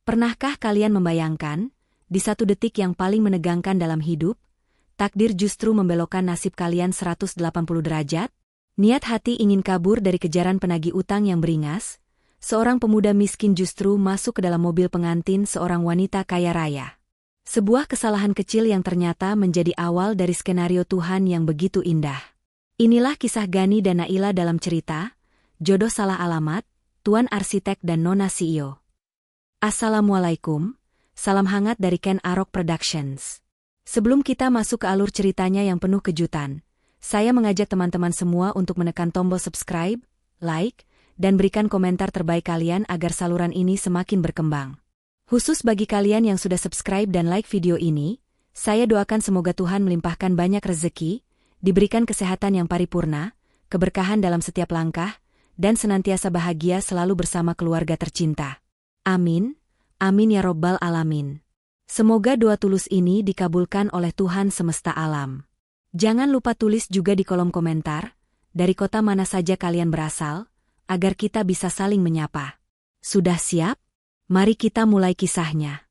Pernahkah kalian membayangkan, di satu detik yang paling menegangkan dalam hidup, takdir justru membelokkan nasib kalian 180 derajat? Niat hati ingin kabur dari kejaran penagih utang yang beringas, seorang pemuda miskin justru masuk ke dalam mobil pengantin seorang wanita kaya raya. Sebuah kesalahan kecil yang ternyata menjadi awal dari skenario Tuhan yang begitu indah. Inilah kisah Gani dan Naila dalam cerita, Jodoh Salah Alamat, Tuan Arsitek dan Nona CEO. Assalamualaikum, salam hangat dari Ken Arok Productions. Sebelum kita masuk ke alur ceritanya yang penuh kejutan, saya mengajak teman-teman semua untuk menekan tombol subscribe, like, dan berikan komentar terbaik kalian agar saluran ini semakin berkembang. Khusus bagi kalian yang sudah subscribe dan like video ini, saya doakan semoga Tuhan melimpahkan banyak rezeki, diberikan kesehatan yang paripurna, keberkahan dalam setiap langkah, dan senantiasa bahagia selalu bersama keluarga tercinta. Amin, amin ya robbal alamin. Semoga doa tulus ini dikabulkan oleh Tuhan semesta alam. Jangan lupa tulis juga di kolom komentar, dari kota mana saja kalian berasal, agar kita bisa saling menyapa. Sudah siap? Mari kita mulai kisahnya.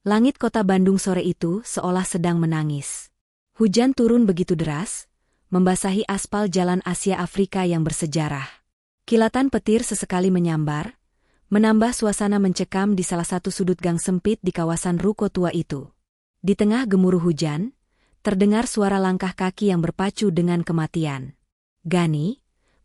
Langit kota Bandung sore itu seolah sedang menangis. Hujan turun begitu deras, membasahi aspal jalan Asia Afrika yang bersejarah. Kilatan petir sesekali menyambar, menambah suasana mencekam di salah satu sudut gang sempit di kawasan ruko tua itu. Di tengah gemuruh hujan, terdengar suara langkah kaki yang berpacu dengan kematian. Gani,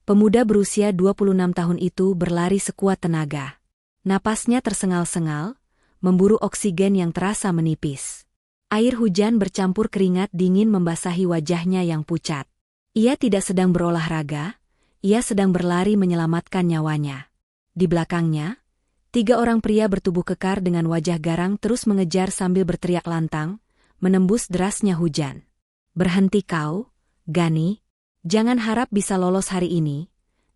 pemuda berusia 26 tahun itu berlari sekuat tenaga. Napasnya tersengal-sengal, memburu oksigen yang terasa menipis. Air hujan bercampur keringat dingin membasahi wajahnya yang pucat. Ia tidak sedang berolahraga, ia sedang berlari menyelamatkan nyawanya. Di belakangnya, 3 orang pria bertubuh kekar dengan wajah garang terus mengejar sambil berteriak lantang, menembus derasnya hujan. "Berhenti kau, Gani, jangan harap bisa lolos hari ini,"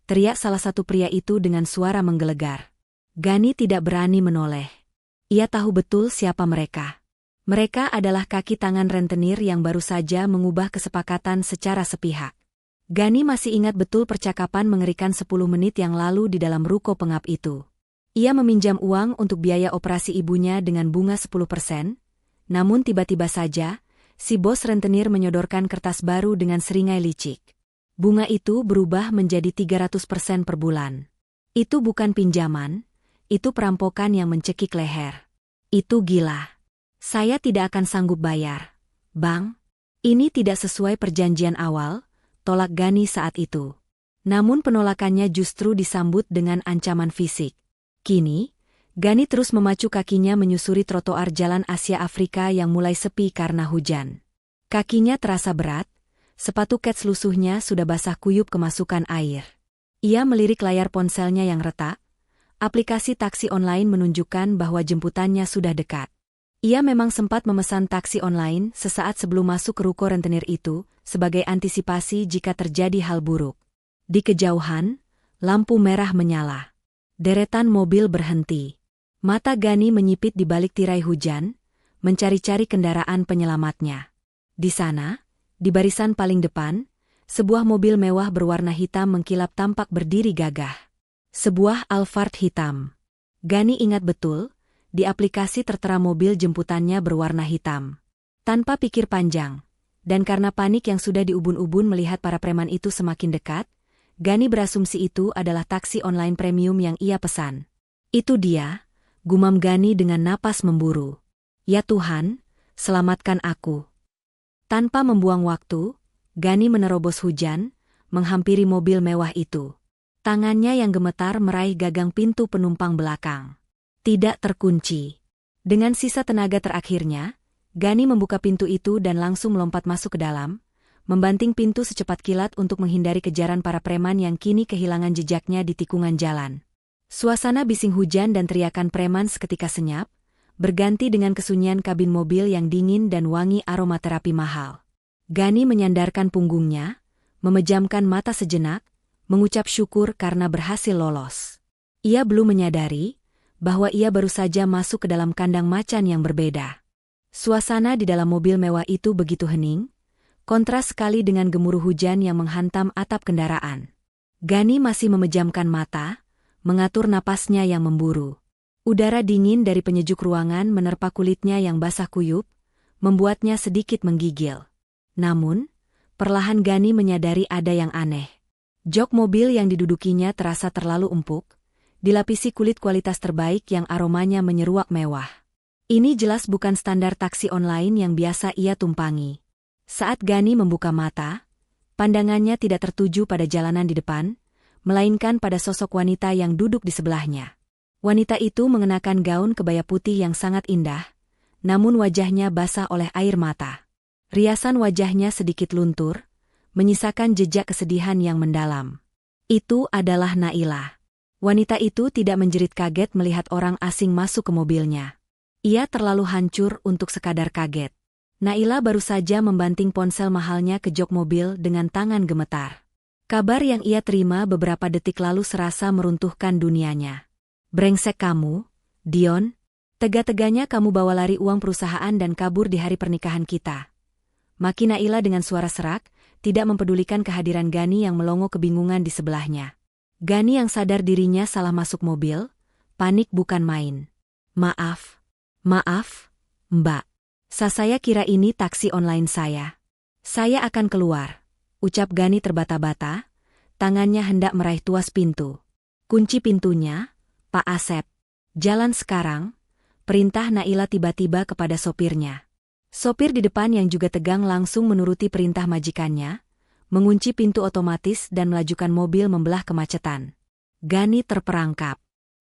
teriak salah satu pria itu dengan suara menggelegar. Gani tidak berani menoleh. Ia tahu betul siapa mereka. Mereka adalah kaki tangan rentenir yang baru saja mengubah kesepakatan secara sepihak. Gani masih ingat betul percakapan mengerikan 10 menit yang lalu di dalam ruko pengap itu. Ia meminjam uang untuk biaya operasi ibunya dengan bunga 10%, namun tiba-tiba saja, si bos rentenir menyodorkan kertas baru dengan seringai licik. Bunga itu berubah menjadi 300% per bulan. Itu bukan pinjaman, itu perampokan yang mencekik leher. Itu gila. Saya tidak akan sanggup bayar. Bang, ini tidak sesuai perjanjian awal, tolak Gani saat itu. Namun penolakannya justru disambut dengan ancaman fisik. Kini, Gani terus memacu kakinya menyusuri trotoar jalan Asia Afrika yang mulai sepi karena hujan. Kakinya terasa berat, sepatu kets lusuhnya sudah basah kuyup kemasukan air. Ia melirik layar ponselnya yang retak, aplikasi taksi online menunjukkan bahwa jemputannya sudah dekat. Ia memang sempat memesan taksi online sesaat sebelum masuk ke ruko rentenir itu, sebagai antisipasi jika terjadi hal buruk. Di kejauhan, lampu merah menyala. Deretan mobil berhenti. Mata Gani menyipit di balik tirai hujan, mencari-cari kendaraan penyelamatnya. Di sana, di barisan paling depan, sebuah mobil mewah berwarna hitam mengkilap tampak berdiri gagah. Sebuah Alphard hitam. Gani ingat betul, di aplikasi tertera mobil jemputannya berwarna hitam. Tanpa pikir panjang, dan karena panik yang sudah diubun-ubun melihat para preman itu semakin dekat, Gani berasumsi itu adalah taksi online premium yang ia pesan. "Itu dia," gumam Gani dengan napas memburu. "Ya Tuhan, selamatkan aku." Tanpa membuang waktu, Gani menerobos hujan, menghampiri mobil mewah itu. Tangannya yang gemetar meraih gagang pintu penumpang belakang. Tidak terkunci. Dengan sisa tenaga terakhirnya, Gani membuka pintu itu dan langsung melompat masuk ke dalam, membanting pintu secepat kilat untuk menghindari kejaran para preman yang kini kehilangan jejaknya di tikungan jalan. Suasana bising hujan dan teriakan preman seketika senyap, berganti dengan kesunyian kabin mobil yang dingin dan wangi aromaterapi mahal. Gani menyandarkan punggungnya, memejamkan mata sejenak, mengucap syukur karena berhasil lolos. Ia belum menyadari bahwa ia baru saja masuk ke dalam kandang macan yang berbeda. Suasana di dalam mobil mewah itu begitu hening, kontras sekali dengan gemuruh hujan yang menghantam atap kendaraan. Gani masih memejamkan mata, mengatur napasnya yang memburu. Udara dingin dari penyejuk ruangan menerpa kulitnya yang basah kuyup, membuatnya sedikit menggigil. Namun, perlahan Gani menyadari ada yang aneh. Jok mobil yang didudukinya terasa terlalu empuk, dilapisi kulit kualitas terbaik yang aromanya menyeruak mewah. Ini jelas bukan standar taksi online yang biasa ia tumpangi. Saat Gani membuka mata, pandangannya tidak tertuju pada jalanan di depan, melainkan pada sosok wanita yang duduk di sebelahnya. Wanita itu mengenakan gaun kebaya putih yang sangat indah, namun wajahnya basah oleh air mata. Riasan wajahnya sedikit luntur, menyisakan jejak kesedihan yang mendalam. Itu adalah Naila. Wanita itu tidak menjerit kaget melihat orang asing masuk ke mobilnya. Ia terlalu hancur untuk sekadar kaget. Naila baru saja membanting ponsel mahalnya ke jok mobil dengan tangan gemetar. Kabar yang ia terima beberapa detik lalu serasa meruntuhkan dunianya. "Brengsek kamu, Dion. Tega-teganya kamu bawa lari uang perusahaan dan kabur di hari pernikahan kita." Maki Naila dengan suara serak, tidak mempedulikan kehadiran Gani yang melongo kebingungan di sebelahnya. Gani yang sadar dirinya salah masuk mobil, panik bukan main. Maaf, Mbak. Saya kira ini taksi online saya. Saya akan keluar," ucap Gani terbata-bata, tangannya hendak meraih tuas pintu. "Kunci pintunya, Pak Asep. Jalan sekarang," perintah Naila tiba-tiba kepada sopirnya. Sopir di depan yang juga tegang langsung menuruti perintah majikannya, mengunci pintu otomatis dan melajukan mobil membelah kemacetan. Gani terperangkap.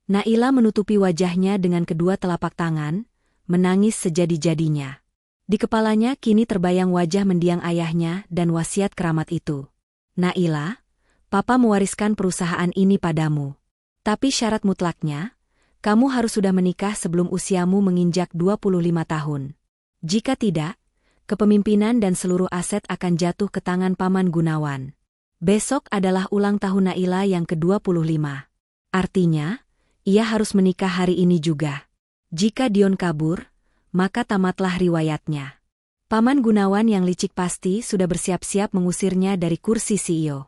Naila menutupi wajahnya dengan kedua telapak tangan, menangis sejadi-jadinya. Di kepalanya kini terbayang wajah mendiang ayahnya dan wasiat keramat itu. "Naila, Papa mewariskan perusahaan ini padamu. Tapi syarat mutlaknya, kamu harus sudah menikah sebelum usiamu menginjak 25 tahun. Jika tidak, kepemimpinan dan seluruh aset akan jatuh ke tangan Paman Gunawan. Besok adalah ulang tahun Naila yang ke-25. Artinya, ia harus menikah hari ini juga. Jika Dion kabur, maka tamatlah riwayatnya." Paman Gunawan yang licik pasti sudah bersiap-siap mengusirnya dari kursi CEO.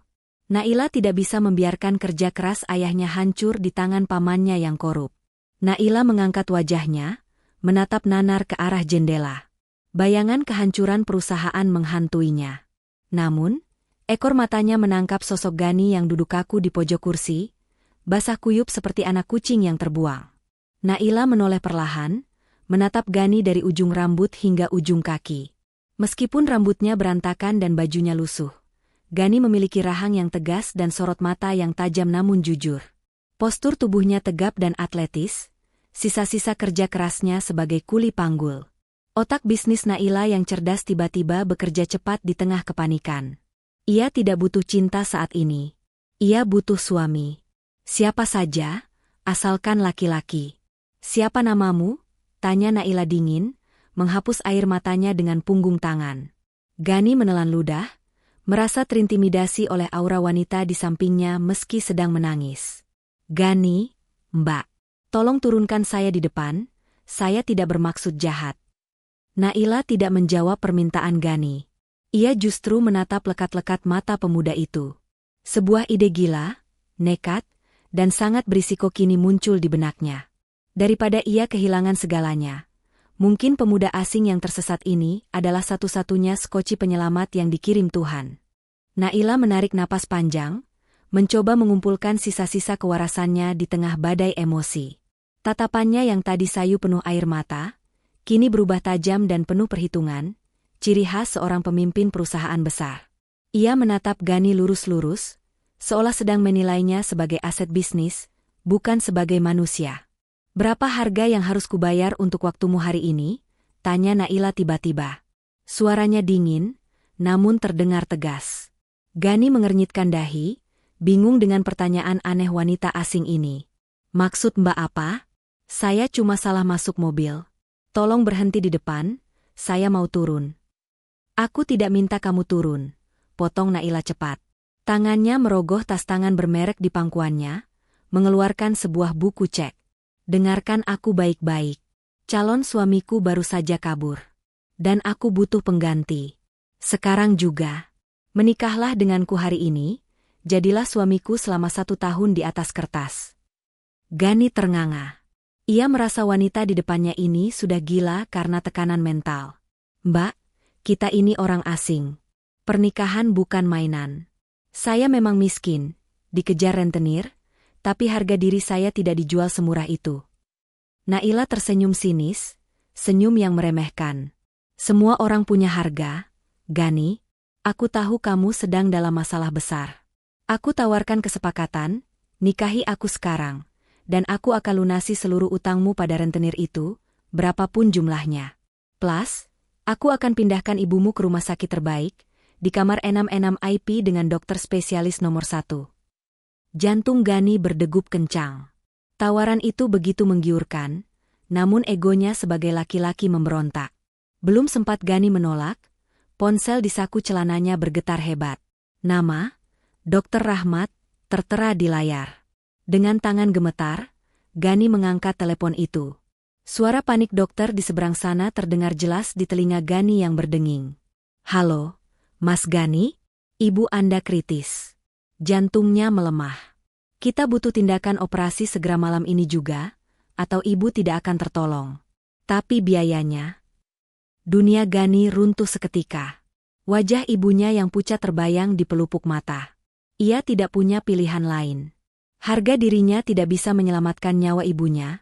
Naila tidak bisa membiarkan kerja keras ayahnya hancur di tangan pamannya yang korup. Naila mengangkat wajahnya, menatap nanar ke arah jendela. Bayangan kehancuran perusahaan menghantuinya. Namun, ekor matanya menangkap sosok Gani yang duduk kaku di pojok kursi, basah kuyup seperti anak kucing yang terbuang. Naila menoleh perlahan, menatap Gani dari ujung rambut hingga ujung kaki. Meskipun rambutnya berantakan dan bajunya lusuh, Gani memiliki rahang yang tegas dan sorot mata yang tajam namun jujur. Postur tubuhnya tegap dan atletis, sisa-sisa kerja kerasnya sebagai kuli panggul. Otak bisnis Naila yang cerdas tiba-tiba bekerja cepat di tengah kepanikan. Ia tidak butuh cinta saat ini. Ia butuh suami. Siapa saja, asalkan laki-laki. "Siapa namamu?" tanya Naila dingin, menghapus air matanya dengan punggung tangan. Gani menelan ludah, merasa terintimidasi oleh aura wanita di sampingnya meski sedang menangis. "Gani, Mbak. Tolong turunkan saya di depan, saya tidak bermaksud jahat." Naila tidak menjawab permintaan Gani. Ia justru menatap lekat-lekat mata pemuda itu. Sebuah ide gila, nekat, dan sangat berisiko kini muncul di benaknya. Daripada ia kehilangan segalanya, mungkin pemuda asing yang tersesat ini adalah satu-satunya skoci penyelamat yang dikirim Tuhan. Naila menarik napas panjang, mencoba mengumpulkan sisa-sisa kewarasannya di tengah badai emosi. Tatapannya yang tadi sayu penuh air mata, kini berubah tajam dan penuh perhitungan, ciri khas seorang pemimpin perusahaan besar. Ia menatap Gani lurus-lurus, seolah sedang menilainya sebagai aset bisnis, bukan sebagai manusia. "Berapa harga yang harus kubayar untuk waktumu hari ini?" tanya Naila tiba-tiba. Suaranya dingin, namun terdengar tegas. Gani mengernyitkan dahi, bingung dengan pertanyaan aneh wanita asing ini. "Maksud Mbak apa?" "Saya cuma salah masuk mobil. Tolong berhenti di depan, saya mau turun." "Aku tidak minta kamu turun," potong Naila cepat. Tangannya merogoh tas tangan bermerek di pangkuannya, mengeluarkan sebuah buku cek. "Dengarkan aku baik-baik. Calon suamiku baru saja kabur. Dan aku butuh pengganti. Sekarang juga. Menikahlah denganku hari ini, jadilah suamiku selama 1 tahun di atas kertas." Gani ternganga. Ia merasa wanita di depannya ini sudah gila karena tekanan mental. "Mbak, kita ini orang asing. Pernikahan bukan mainan. Saya memang miskin, dikejar rentenir, tapi harga diri saya tidak dijual semurah itu." Naila tersenyum sinis, senyum yang meremehkan. "Semua orang punya harga, Gani. Aku tahu kamu sedang dalam masalah besar. Aku tawarkan kesepakatan, nikahi aku sekarang, dan aku akan lunasi seluruh utangmu pada rentenir itu, berapapun jumlahnya. Plus, aku akan pindahkan ibumu ke rumah sakit terbaik, di kamar 66 IP dengan dokter spesialis nomor 1. Jantung Gani berdegup kencang. Tawaran itu begitu menggiurkan, namun egonya sebagai laki-laki memberontak. Belum sempat Gani menolak, ponsel di saku celananya bergetar hebat. Nama, Dr. Rahmat, tertera di layar. Dengan tangan gemetar, Gani mengangkat telepon itu. Suara panik dokter di seberang sana terdengar jelas di telinga Gani yang berdenging. "Halo, Mas Gani? Ibu Anda kritis. Jantungnya melemah. Kita butuh tindakan operasi segera malam ini juga, atau ibu tidak akan tertolong. Tapi biayanya..." Dunia Gani runtuh seketika. Wajah ibunya yang pucat terbayang di pelupuk mata. Ia tidak punya pilihan lain. Harga dirinya tidak bisa menyelamatkan nyawa ibunya,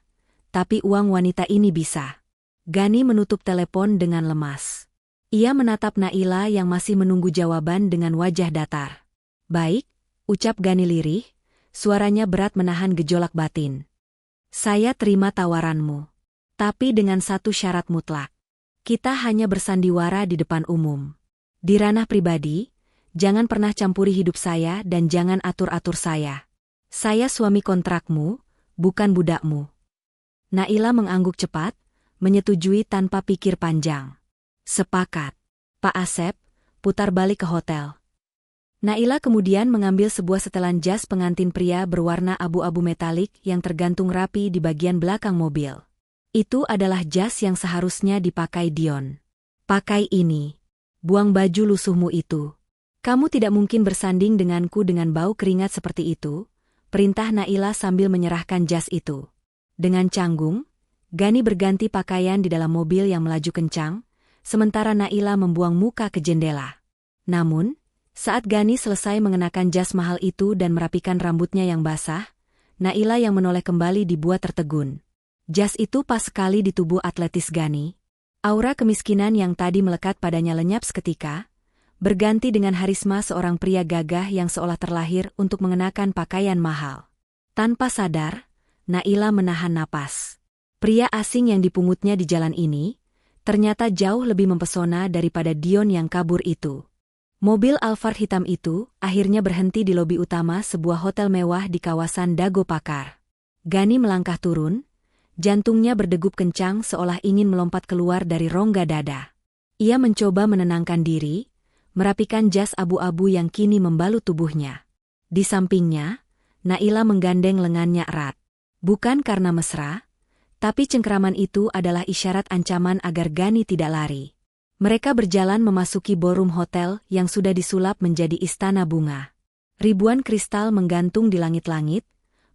tapi uang wanita ini bisa. Gani menutup telepon dengan lemas. Ia menatap Naila yang masih menunggu jawaban dengan wajah datar. "Baik," ucap Gani lirih, suaranya berat menahan gejolak batin. "Saya terima tawaranmu. Tapi dengan satu syarat mutlak. Kita hanya bersandiwara di depan umum. Di ranah pribadi, jangan pernah campuri hidup saya dan jangan atur-atur saya. Saya suami kontrakmu, bukan budakmu." Naila mengangguk cepat, menyetujui tanpa pikir panjang. "Sepakat. Pak Asep, putar balik ke hotel." Naila kemudian mengambil sebuah setelan jas pengantin pria berwarna abu-abu metalik yang tergantung rapi di bagian belakang mobil. Itu adalah jas yang seharusnya dipakai Dion. "Pakai ini. Buang baju lusuhmu itu. Kamu tidak mungkin bersanding denganku dengan bau keringat seperti itu," perintah Naila sambil menyerahkan jas itu. Dengan canggung, Gani berganti pakaian di dalam mobil yang melaju kencang, sementara Naila membuang muka ke jendela. Namun, saat Gani selesai mengenakan jas mahal itu dan merapikan rambutnya yang basah, Naila yang menoleh kembali dibuat tertegun. Jas itu pas sekali di tubuh atletis Gani. Aura kemiskinan yang tadi melekat padanya lenyap seketika, berganti dengan harisma seorang pria gagah yang seolah terlahir untuk mengenakan pakaian mahal. Tanpa sadar, Naila menahan napas. Pria asing yang dipungutnya di jalan ini, ternyata jauh lebih mempesona daripada Dion yang kabur itu. Mobil Alphard hitam itu akhirnya berhenti di lobi utama sebuah hotel mewah di kawasan Dago Pakar. Gani melangkah turun, jantungnya berdegup kencang seolah ingin melompat keluar dari rongga dada. Ia mencoba menenangkan diri, merapikan jas abu-abu yang kini membalut tubuhnya. Di sampingnya, Naila menggandeng lengannya erat. Bukan karena mesra, tapi cengkeraman itu adalah isyarat ancaman agar Gani tidak lari. Mereka berjalan memasuki ballroom hotel yang sudah disulap menjadi istana bunga. Ribuan kristal menggantung di langit-langit,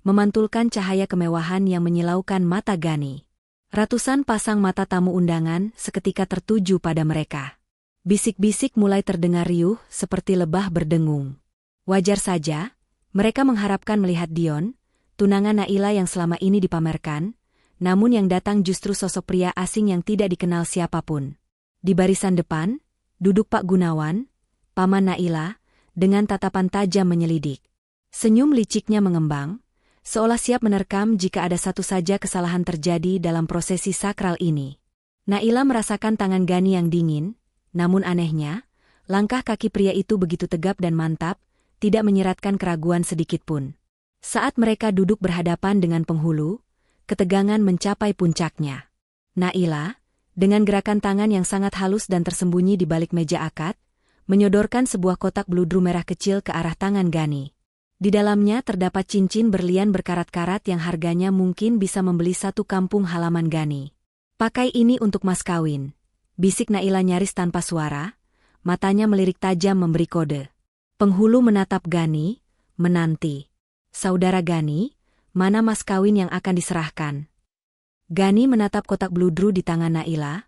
memantulkan cahaya kemewahan yang menyilaukan mata Gani. Ratusan pasang mata tamu undangan seketika tertuju pada mereka. Bisik-bisik mulai terdengar riuh seperti lebah berdengung. Wajar saja, mereka mengharapkan melihat Dion, tunangan Naila yang selama ini dipamerkan, namun yang datang justru sosok pria asing yang tidak dikenal siapapun. Di barisan depan, duduk Pak Gunawan, paman Naila, dengan tatapan tajam menyelidik. Senyum liciknya mengembang, seolah siap menerkam jika ada satu saja kesalahan terjadi dalam prosesi sakral ini. Naila merasakan tangan Gani yang dingin, namun anehnya, langkah kaki pria itu begitu tegap dan mantap, tidak menyiratkan keraguan sedikitpun. Saat mereka duduk berhadapan dengan penghulu, ketegangan mencapai puncaknya. Naila, dengan gerakan tangan yang sangat halus dan tersembunyi di balik meja akad, menyodorkan sebuah kotak bludru merah kecil ke arah tangan Gani. Di dalamnya terdapat cincin berlian berkarat-karat yang harganya mungkin bisa membeli satu kampung halaman Gani. "Pakai ini untuk mas kawin," bisik Naila nyaris tanpa suara, matanya melirik tajam memberi kode. Penghulu menatap Gani, menanti. "Saudara Gani, mana mas kawin yang akan diserahkan?" Gani menatap kotak bludru di tangan Naila,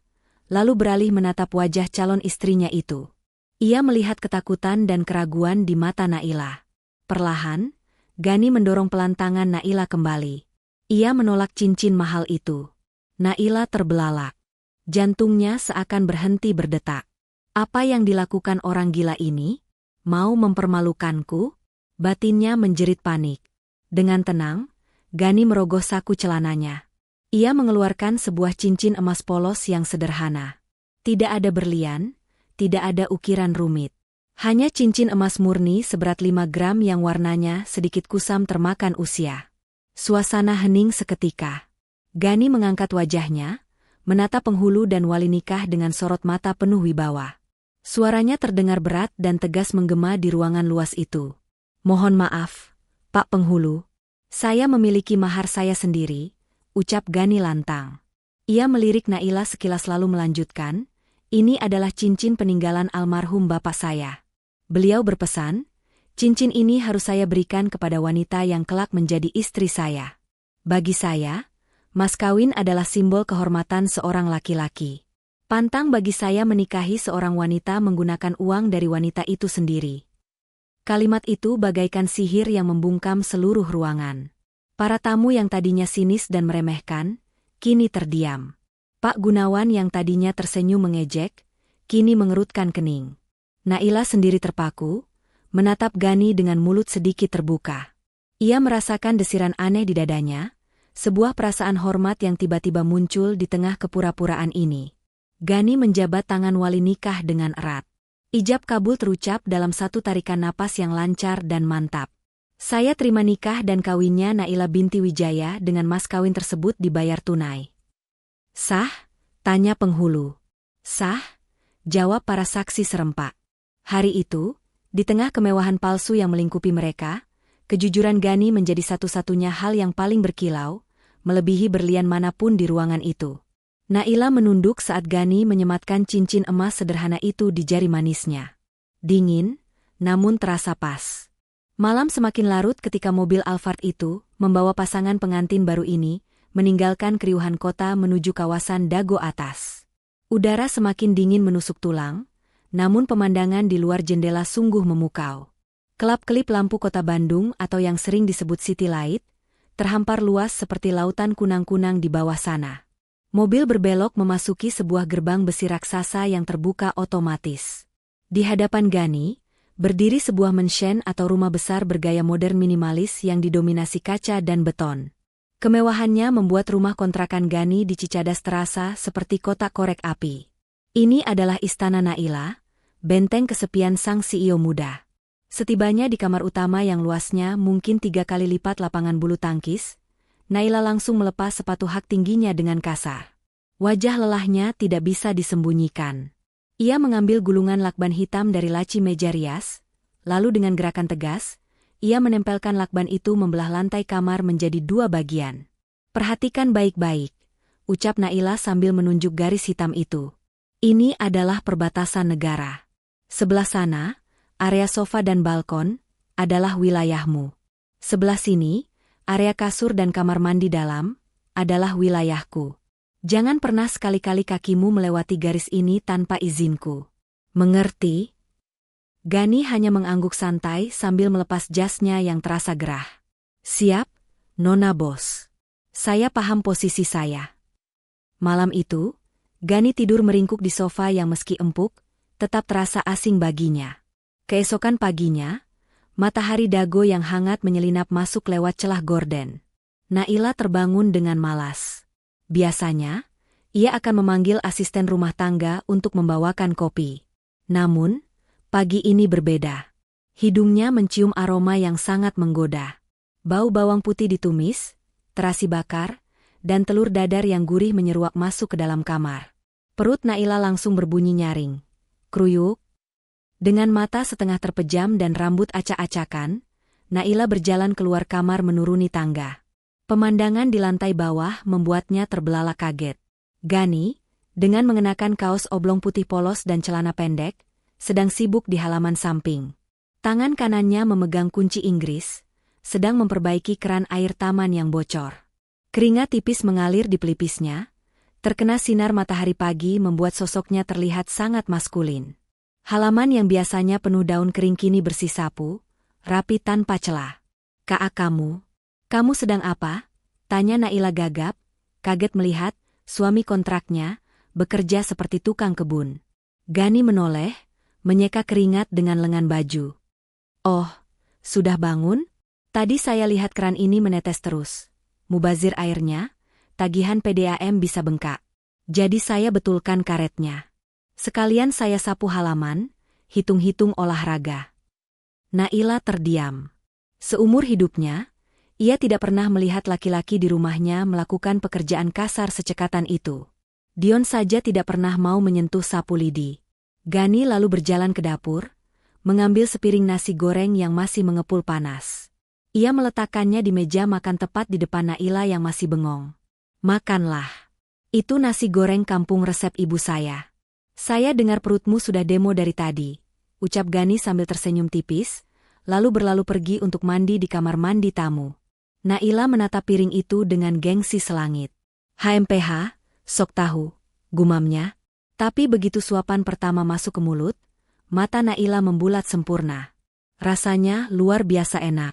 lalu beralih menatap wajah calon istrinya itu. Ia melihat ketakutan dan keraguan di mata Naila. Perlahan, Gani mendorong pelan tangan Naila kembali. Ia menolak cincin mahal itu. Naila terbelalak. Jantungnya seakan berhenti berdetak. Apa yang dilakukan orang gila ini? Mau mempermalukanku? Batinnya menjerit panik. Dengan tenang, Gani merogoh saku celananya. Ia mengeluarkan sebuah cincin emas polos yang sederhana. Tidak ada berlian, tidak ada ukiran rumit. Hanya cincin emas murni seberat 5 gram yang warnanya sedikit kusam termakan usia. Suasana hening seketika. Gani mengangkat wajahnya, menatap penghulu dan wali nikah dengan sorot mata penuh wibawa. Suaranya terdengar berat dan tegas menggema di ruangan luas itu. "Mohon maaf, Pak Penghulu. Saya memiliki mahar saya sendiri," ucap Gani lantang. Ia melirik Naila sekilas lalu melanjutkan, "Ini adalah cincin peninggalan almarhum bapak saya. Beliau berpesan, cincin ini harus saya berikan kepada wanita yang kelak menjadi istri saya. Bagi saya, mas kawin adalah simbol kehormatan seorang laki-laki. Pantang bagi saya menikahi seorang wanita menggunakan uang dari wanita itu sendiri." Kalimat itu bagaikan sihir yang membungkam seluruh ruangan. Para tamu yang tadinya sinis dan meremehkan, kini terdiam. Pak Gunawan yang tadinya tersenyum mengejek, kini mengerutkan kening. Naila sendiri terpaku, menatap Gani dengan mulut sedikit terbuka. Ia merasakan desiran aneh di dadanya, sebuah perasaan hormat yang tiba-tiba muncul di tengah kepura-puraan ini. Gani menjabat tangan wali nikah dengan erat. Ijab kabul terucap dalam satu tarikan napas yang lancar dan mantap. "Saya terima nikah dan kawinnya Naila binti Wijaya dengan mas kawin tersebut dibayar tunai." "Sah?" tanya penghulu. "Sah?" jawab para saksi serempak. Hari itu, di tengah kemewahan palsu yang melingkupi mereka, kejujuran Gani menjadi satu-satunya hal yang paling berkilau, melebihi berlian manapun di ruangan itu. Naila menunduk saat Gani menyematkan cincin emas sederhana itu di jari manisnya. Dingin, namun terasa pas. Malam semakin larut ketika mobil Alphard itu, membawa pasangan pengantin baru ini, meninggalkan keriuhan kota menuju kawasan Dago Atas. Udara semakin dingin menusuk tulang, namun pemandangan di luar jendela sungguh memukau. Kelap-kelip lampu kota Bandung atau yang sering disebut City Light, terhampar luas seperti lautan kunang-kunang di bawah sana. Mobil berbelok memasuki sebuah gerbang besi raksasa yang terbuka otomatis. Di hadapan Gani, berdiri sebuah mensyen atau rumah besar bergaya modern minimalis yang didominasi kaca dan beton. Kemewahannya membuat rumah kontrakan Gani di Cicadas terasa seperti kotak korek api. Ini adalah istana Naila, benteng kesepian sang CEO muda. Setibanya di kamar utama yang luasnya mungkin 3 kali lipat lapangan bulu tangkis, Naila langsung melepas sepatu hak tingginya dengan kasar. Wajah lelahnya tidak bisa disembunyikan. Ia mengambil gulungan lakban hitam dari laci meja rias, lalu dengan gerakan tegas, ia menempelkan lakban itu membelah lantai kamar menjadi 2 bagian. "Perhatikan baik-baik," ucap Naila sambil menunjuk garis hitam itu. "Ini adalah perbatasan negara. Sebelah sana, area sofa dan balkon, adalah wilayahmu. Sebelah sini, area kasur dan kamar mandi dalam, adalah wilayahku. Jangan pernah sekali-kali kakimu melewati garis ini tanpa izinku. Mengerti?" Gani hanya mengangguk santai sambil melepas jasnya yang terasa gerah. "Siap, Nona Bos. Saya paham posisi saya." Malam itu, Gani tidur meringkuk di sofa yang meski empuk, tetap terasa asing baginya. Keesokan paginya, matahari Dago yang hangat menyelinap masuk lewat celah gorden. Naila terbangun dengan malas. Biasanya, ia akan memanggil asisten rumah tangga untuk membawakan kopi. Namun, pagi ini berbeda. Hidungnya mencium aroma yang sangat menggoda. Bau bawang putih ditumis, terasi bakar, dan telur dadar yang gurih menyeruak masuk ke dalam kamar. Perut Naila langsung berbunyi nyaring. Kruyuk. Dengan mata setengah terpejam dan rambut acak-acakan, Naila berjalan keluar kamar menuruni tangga. Pemandangan di lantai bawah membuatnya terbelalak kaget. Gani, dengan mengenakan kaos oblong putih polos dan celana pendek, sedang sibuk di halaman samping. Tangan kanannya memegang kunci Inggris, sedang memperbaiki keran air taman yang bocor. Keringat tipis mengalir di pelipisnya, terkena sinar matahari pagi membuat sosoknya terlihat sangat maskulin. Halaman yang biasanya penuh daun kering kini bersih sapu, rapi tanpa celah. "Kak, kamu sedang apa?" tanya Naila gagap, kaget melihat suami kontraknya bekerja seperti tukang kebun. Gani menoleh, menyeka keringat dengan lengan baju. "Oh, sudah bangun? Tadi saya lihat keran ini menetes terus. Mubazir airnya, tagihan PDAM bisa bengkak. Jadi saya betulkan karetnya. Sekalian saya sapu halaman, hitung-hitung olahraga." Naila terdiam. Seumur hidupnya, ia tidak pernah melihat laki-laki di rumahnya melakukan pekerjaan kasar secekatan itu. Dion saja tidak pernah mau menyentuh sapu lidi. Gani lalu berjalan ke dapur, mengambil sepiring nasi goreng yang masih mengepul panas. Ia meletakkannya di meja makan tepat di depan Naila yang masih bengong. "Makanlah. Itu nasi goreng kampung resep ibu saya. Saya dengar perutmu sudah demo dari tadi," ucap Gani sambil tersenyum tipis, lalu berlalu pergi untuk mandi di kamar mandi tamu. Naila menatap piring itu dengan gengsi selangit. "HMPH, sok tahu," gumamnya. Tapi begitu suapan pertama masuk ke mulut, mata Naila membulat sempurna. Rasanya luar biasa enak.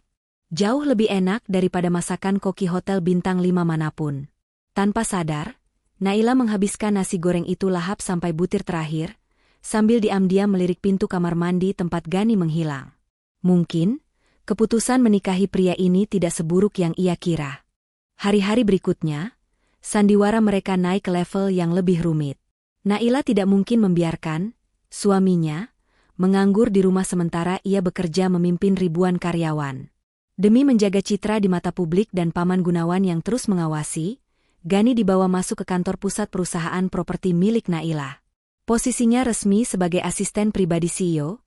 Jauh lebih enak daripada masakan koki hotel bintang 5 manapun. Tanpa sadar, Naila menghabiskan nasi goreng itu lahap sampai butir terakhir, sambil diam-diam melirik pintu kamar mandi tempat Gani menghilang. Mungkin, keputusan menikahi pria ini tidak seburuk yang ia kira. Hari-hari berikutnya, sandiwara mereka naik ke level yang lebih rumit. Naila tidak mungkin membiarkan suaminya menganggur di rumah sementara ia bekerja memimpin ribuan karyawan. Demi menjaga citra di mata publik dan Paman Gunawan yang terus mengawasi, Gani dibawa masuk ke kantor pusat perusahaan properti milik Naila. Posisinya resmi sebagai asisten pribadi CEO,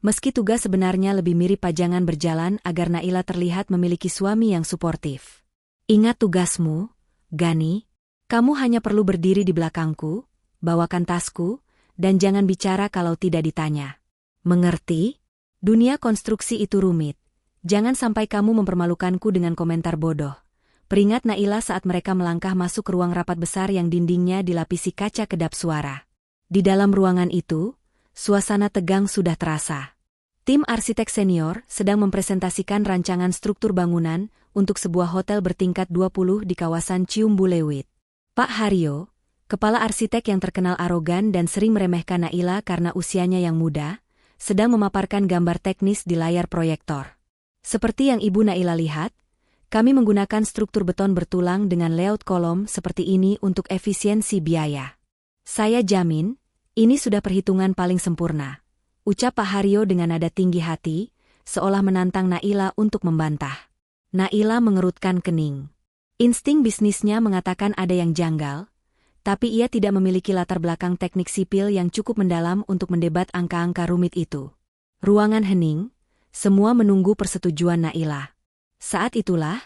meski tugas sebenarnya lebih mirip pajangan berjalan agar Naila terlihat memiliki suami yang suportif. "Ingat tugasmu, Gani. Kamu hanya perlu berdiri di belakangku, bawakan tasku, dan jangan bicara kalau tidak ditanya. Mengerti? Dunia konstruksi itu rumit. Jangan sampai kamu mempermalukanku dengan komentar bodoh," peringat Naila saat mereka melangkah masuk ke ruang rapat besar yang dindingnya dilapisi kaca kedap suara. Di dalam ruangan itu, suasana tegang sudah terasa. Tim arsitek senior sedang mempresentasikan rancangan struktur bangunan untuk sebuah hotel bertingkat 20 di kawasan Ciumbuleuit. Pak Haryo, kepala arsitek yang terkenal arogan dan sering meremehkan Naila karena usianya yang muda, sedang memaparkan gambar teknis di layar proyektor. "Seperti yang Ibu Naila lihat, kami menggunakan struktur beton bertulang dengan layout kolom seperti ini untuk efisiensi biaya. Saya jamin, ini sudah perhitungan paling sempurna," ucap Pak Haryo dengan nada tinggi hati, seolah menantang Naila untuk membantah. Naila mengerutkan kening. Insting bisnisnya mengatakan ada yang janggal, tapi ia tidak memiliki latar belakang teknik sipil yang cukup mendalam untuk mendebat angka-angka rumit itu. Ruangan hening, semua menunggu persetujuan Naila. Saat itulah,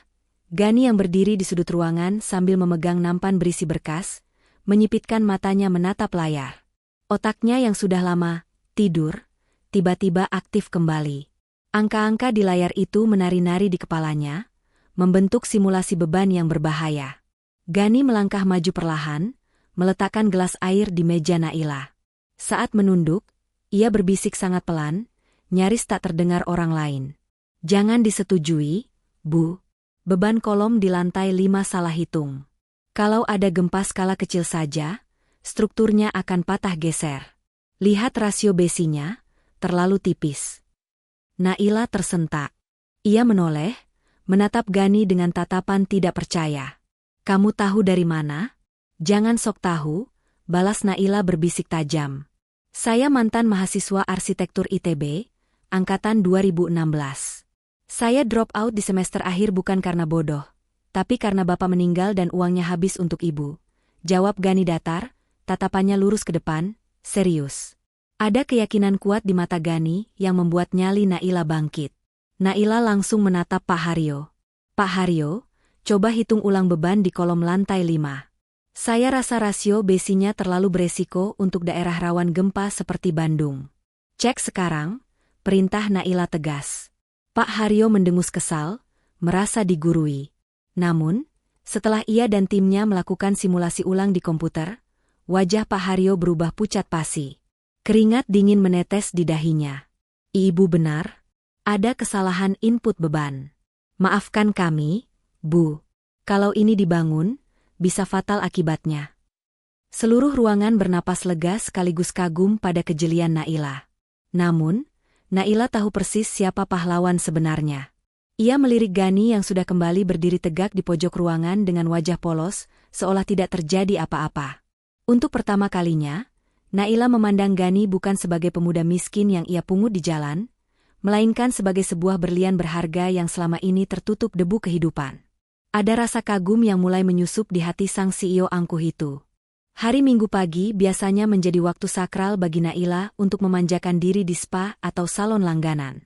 Gani yang berdiri di sudut ruangan sambil memegang nampan berisi berkas, menyipitkan matanya menatap layar. Otaknya yang sudah lama tidur, tiba-tiba aktif kembali. Angka-angka di layar itu menari-nari di kepalanya, membentuk simulasi beban yang berbahaya. Gani melangkah maju perlahan, meletakkan gelas air di meja Naila. Saat menunduk, ia berbisik sangat pelan, nyaris tak terdengar orang lain. "Jangan disetujui, Bu. Beban kolom di lantai 5 salah hitung. Kalau ada gempa skala kecil saja, strukturnya akan patah geser. Lihat rasio besinya, terlalu tipis." Naila tersentak. Ia menoleh, menatap Gani dengan tatapan tidak percaya. "Kamu tahu dari mana?" "Jangan sok tahu," balas Naila berbisik tajam. "Saya mantan mahasiswa arsitektur ITB, angkatan 2016. Saya drop out di semester akhir bukan karena bodoh, tapi karena bapak meninggal dan uangnya habis untuk ibu," jawab Gani datar, tatapannya lurus ke depan, serius. Ada keyakinan kuat di mata Gani yang membuat nyali Naila bangkit. Naila langsung menatap Pak Haryo. "Pak Haryo, coba hitung ulang beban di kolom lantai 5. Saya rasa rasio besinya terlalu beresiko untuk daerah rawan gempa seperti Bandung." "Cek sekarang," perintah Naila tegas. Pak Haryo mendengus kesal, merasa digurui. Namun, Setelah ia dan timnya melakukan simulasi ulang di komputer, wajah Pak Haryo berubah pucat pasi. Keringat dingin menetes di dahinya. Ibu benar, ada kesalahan input beban. Maafkan kami, Bu. Kalau ini dibangun, bisa fatal akibatnya. Seluruh ruangan bernapas lega sekaligus kagum pada kejelian Naila. Namun, Naila tahu persis siapa pahlawan sebenarnya. Ia melirik Gani yang sudah kembali berdiri tegak di pojok ruangan dengan wajah polos, seolah tidak terjadi apa-apa. Untuk pertama kalinya, Naila memandang Gani bukan sebagai pemuda miskin yang ia pungut di jalan, melainkan sebagai sebuah berlian berharga yang selama ini tertutup debu kehidupan. Ada rasa kagum yang mulai menyusup di hati sang CEO angkuh itu. Hari Minggu pagi biasanya menjadi waktu sakral bagi Naila untuk memanjakan diri di spa atau salon langganan.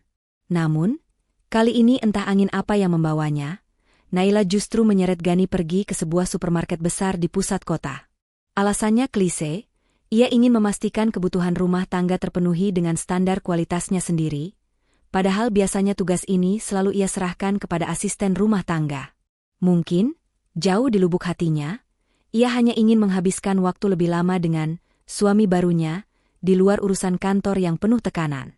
Namun, kali ini entah angin apa yang membawanya, Naila justru menyeret Gani pergi ke sebuah supermarket besar di pusat kota. Alasannya klise, ia ingin memastikan kebutuhan rumah tangga terpenuhi dengan standar kualitasnya sendiri, padahal biasanya tugas ini selalu ia serahkan kepada asisten rumah tangga. Mungkin, jauh di lubuk hatinya, ia hanya ingin menghabiskan waktu lebih lama dengan suami barunya, di luar urusan kantor yang penuh tekanan.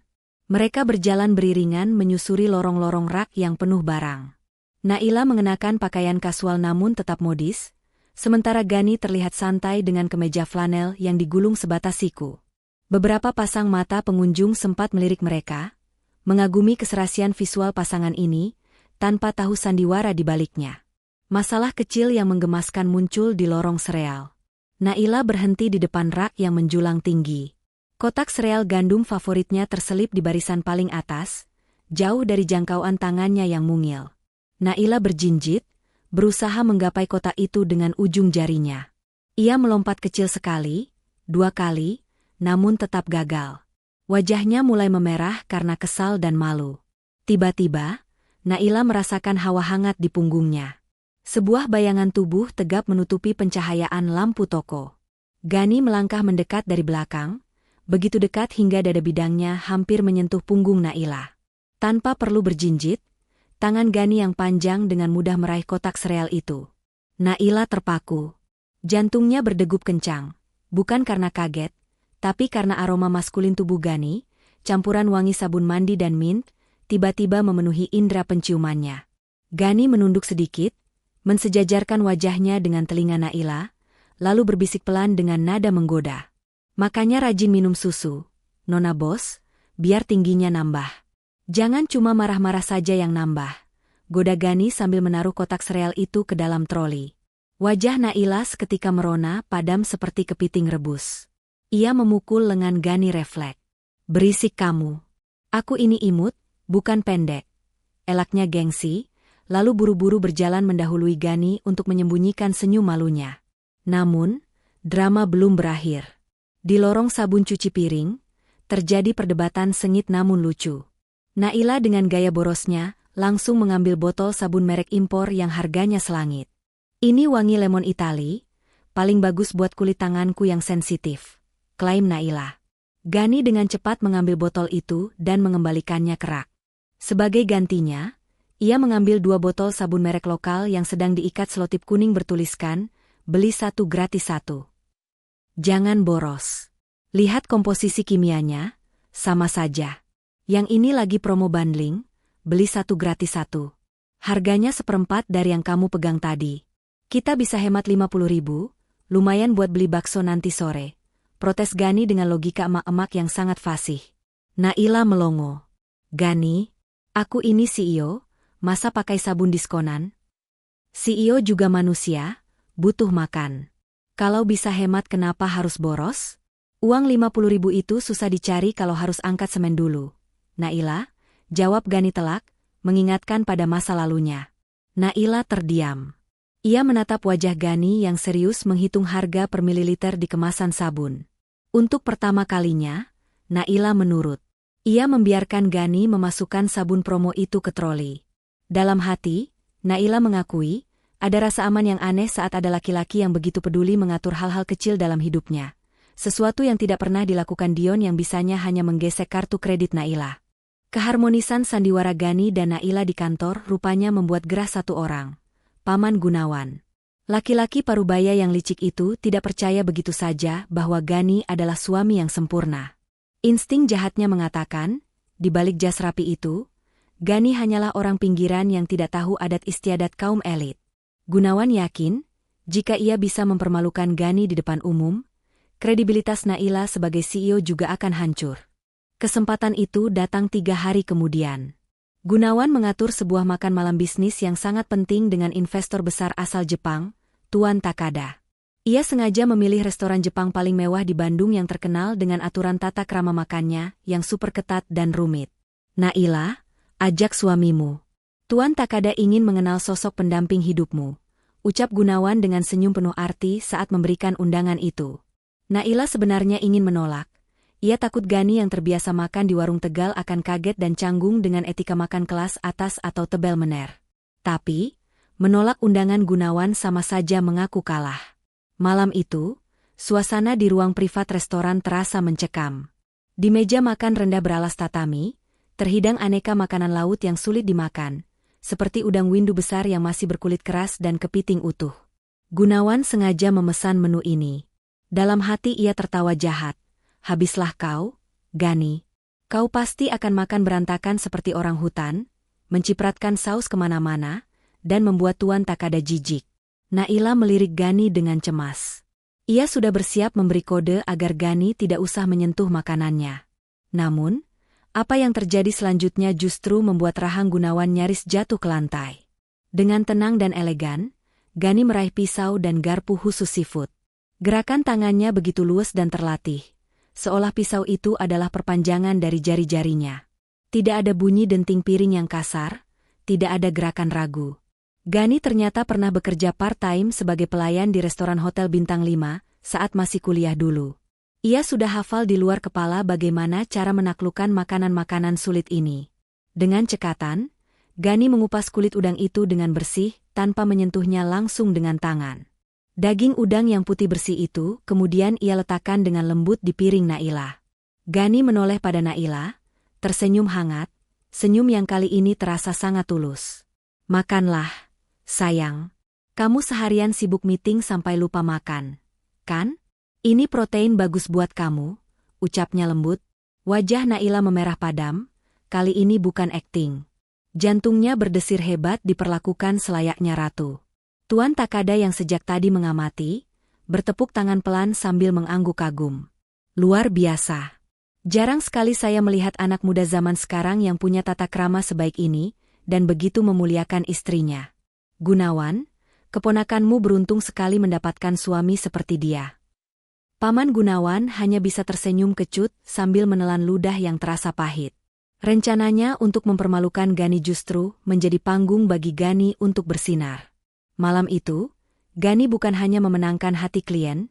Mereka berjalan beriringan menyusuri lorong-lorong rak yang penuh barang. Naila mengenakan pakaian kasual namun tetap modis, sementara Gani terlihat santai dengan kemeja flanel yang digulung sebatas siku. Beberapa pasang mata pengunjung sempat melirik mereka, mengagumi keserasian visual pasangan ini, tanpa tahu sandiwara di baliknya. Masalah kecil yang menggemaskan muncul di lorong sereal. Naila berhenti di depan rak yang menjulang tinggi. Kotak sereal gandum favoritnya terselip di barisan paling atas, jauh dari jangkauan tangannya yang mungil. Naila berjinjit, berusaha menggapai kotak itu dengan ujung jarinya. Ia melompat kecil sekali, 2 kali, namun tetap gagal. Wajahnya mulai memerah karena kesal dan malu. Tiba-tiba, Naila merasakan hawa hangat di punggungnya. Sebuah bayangan tubuh tegap menutupi pencahayaan lampu toko. Gani melangkah mendekat dari belakang, begitu dekat hingga dada bidangnya hampir menyentuh punggung Naila. Tanpa perlu berjinjit, tangan Gani yang panjang dengan mudah meraih kotak sereal itu. Naila terpaku. Jantungnya berdegup kencang, bukan karena kaget, tapi karena aroma maskulin tubuh Gani, campuran wangi sabun mandi dan mint, tiba-tiba memenuhi indera penciumannya. Gani menunduk sedikit, mensejajarkan wajahnya dengan telinga Naila, lalu berbisik pelan dengan nada menggoda. Makanya rajin minum susu, Nona Bos, biar tingginya nambah. Jangan cuma marah-marah saja yang nambah, goda Gani sambil menaruh kotak sereal itu ke dalam troli. Wajah Naila seketika merona padam seperti kepiting rebus. Ia memukul lengan Gani refleks. Berisik kamu. Aku ini imut, bukan pendek. Elaknya gengsi, lalu buru-buru berjalan mendahului Gani untuk menyembunyikan senyum malunya. Namun, drama belum berakhir. Di lorong sabun cuci piring, terjadi perdebatan sengit namun lucu. Naila dengan gaya borosnya, langsung mengambil botol sabun merek impor yang harganya selangit. Ini wangi lemon Itali, paling bagus buat kulit tanganku yang sensitif, klaim Naila. Gani dengan cepat mengambil botol itu dan mengembalikannya ke rak. Sebagai gantinya, ia mengambil 2 botol sabun merek lokal yang sedang diikat selotip kuning bertuliskan, beli 1 gratis 1. Jangan boros. Lihat komposisi kimianya, sama saja. Yang ini lagi promo bundling, beli 1 gratis 1. Harganya seperempat dari yang kamu pegang tadi. Kita bisa hemat 50.000, lumayan buat beli bakso nanti sore. Protes Gani dengan logika emak-emak yang sangat fasih. Naila melongo. Gani, aku ini CEO, masa pakai sabun diskonan? CEO juga manusia, butuh makan. Kalau bisa hemat kenapa harus boros? Uang 50.000 itu susah dicari kalau harus angkat semen dulu. Naila, jawab Gani telak, mengingatkan pada masa lalunya. Naila terdiam. Ia menatap wajah Gani yang serius menghitung harga per mililiter di kemasan sabun. Untuk pertama kalinya, Naila menurut. Ia membiarkan Gani memasukkan sabun promo itu ke troli. Dalam hati, Naila mengakui, ada rasa aman yang aneh saat ada laki-laki yang begitu peduli mengatur hal-hal kecil dalam hidupnya. Sesuatu yang tidak pernah dilakukan Dion yang bisanya hanya menggesek kartu kredit Naila. Keharmonisan sandiwara Gani dan Naila di kantor rupanya membuat gerah satu orang, Paman Gunawan. Laki-laki parubaya yang licik itu tidak percaya begitu saja bahwa Gani adalah suami yang sempurna. Insting jahatnya mengatakan, di balik jas rapi itu, Gani hanyalah orang pinggiran yang tidak tahu adat istiadat kaum elit. Gunawan yakin, jika ia bisa mempermalukan Gani di depan umum, kredibilitas Naila sebagai CEO juga akan hancur. Kesempatan itu datang 3 hari kemudian. Gunawan mengatur sebuah makan malam bisnis yang sangat penting dengan investor besar asal Jepang, Tuan Takada. Ia sengaja memilih restoran Jepang paling mewah di Bandung yang terkenal dengan aturan tata krama makannya yang super ketat dan rumit. Naila, ajak suamimu. Tuan Takada ingin mengenal sosok pendamping hidupmu, ucap Gunawan dengan senyum penuh arti saat memberikan undangan itu. Naila sebenarnya ingin menolak. Ia takut Gani yang terbiasa makan di warung Tegal akan kaget dan canggung dengan etika makan kelas atas atau tebel mener. Tapi, menolak undangan Gunawan sama saja mengaku kalah. Malam itu, suasana di ruang privat restoran terasa mencekam. Di meja makan rendah beralas tatami, terhidang aneka makanan laut yang sulit dimakan, seperti udang windu besar yang masih berkulit keras dan kepiting utuh. Gunawan sengaja memesan menu ini. Dalam hati ia tertawa jahat. Habislah kau, Gani. Kau pasti akan makan berantakan seperti orang hutan, mencipratkan saus kemana-mana, dan membuat Tuan Takada jijik. Naila melirik Gani dengan cemas. Ia sudah bersiap memberi kode agar Gani tidak usah menyentuh makanannya. Namun, apa yang terjadi selanjutnya justru membuat rahang Gunawan nyaris jatuh ke lantai. Dengan tenang dan elegan, Gani meraih pisau dan garpu khusus seafood. Gerakan tangannya begitu luas dan terlatih, seolah pisau itu adalah perpanjangan dari jari-jarinya. Tidak ada bunyi denting piring yang kasar, tidak ada gerakan ragu. Gani ternyata pernah bekerja part-time sebagai pelayan di restoran hotel bintang 5 saat masih kuliah dulu. Ia sudah hafal di luar kepala bagaimana cara menaklukkan makanan-makanan sulit ini. Dengan cekatan, Gani mengupas kulit udang itu dengan bersih tanpa menyentuhnya langsung dengan tangan. Daging udang yang putih bersih itu kemudian ia letakkan dengan lembut di piring Naila. Gani menoleh pada Naila, tersenyum hangat, senyum yang kali ini terasa sangat tulus. Makanlah, sayang. Kamu seharian sibuk meeting sampai lupa makan, kan? Ini protein bagus buat kamu, ucapnya lembut. Wajah Naila memerah padam, kali ini bukan akting. Jantungnya berdesir hebat diperlakukan selayaknya ratu. Tuan Takada yang sejak tadi mengamati, bertepuk tangan pelan sambil mengangguk kagum. Luar biasa. Jarang sekali saya melihat anak muda zaman sekarang yang punya tata krama sebaik ini, dan begitu memuliakan istrinya. Gunawan, keponakanmu beruntung sekali mendapatkan suami seperti dia. Paman Gunawan hanya bisa tersenyum kecut sambil menelan ludah yang terasa pahit. Rencananya untuk mempermalukan Gani justru menjadi panggung bagi Gani untuk bersinar. Malam itu, Gani bukan hanya memenangkan hati klien,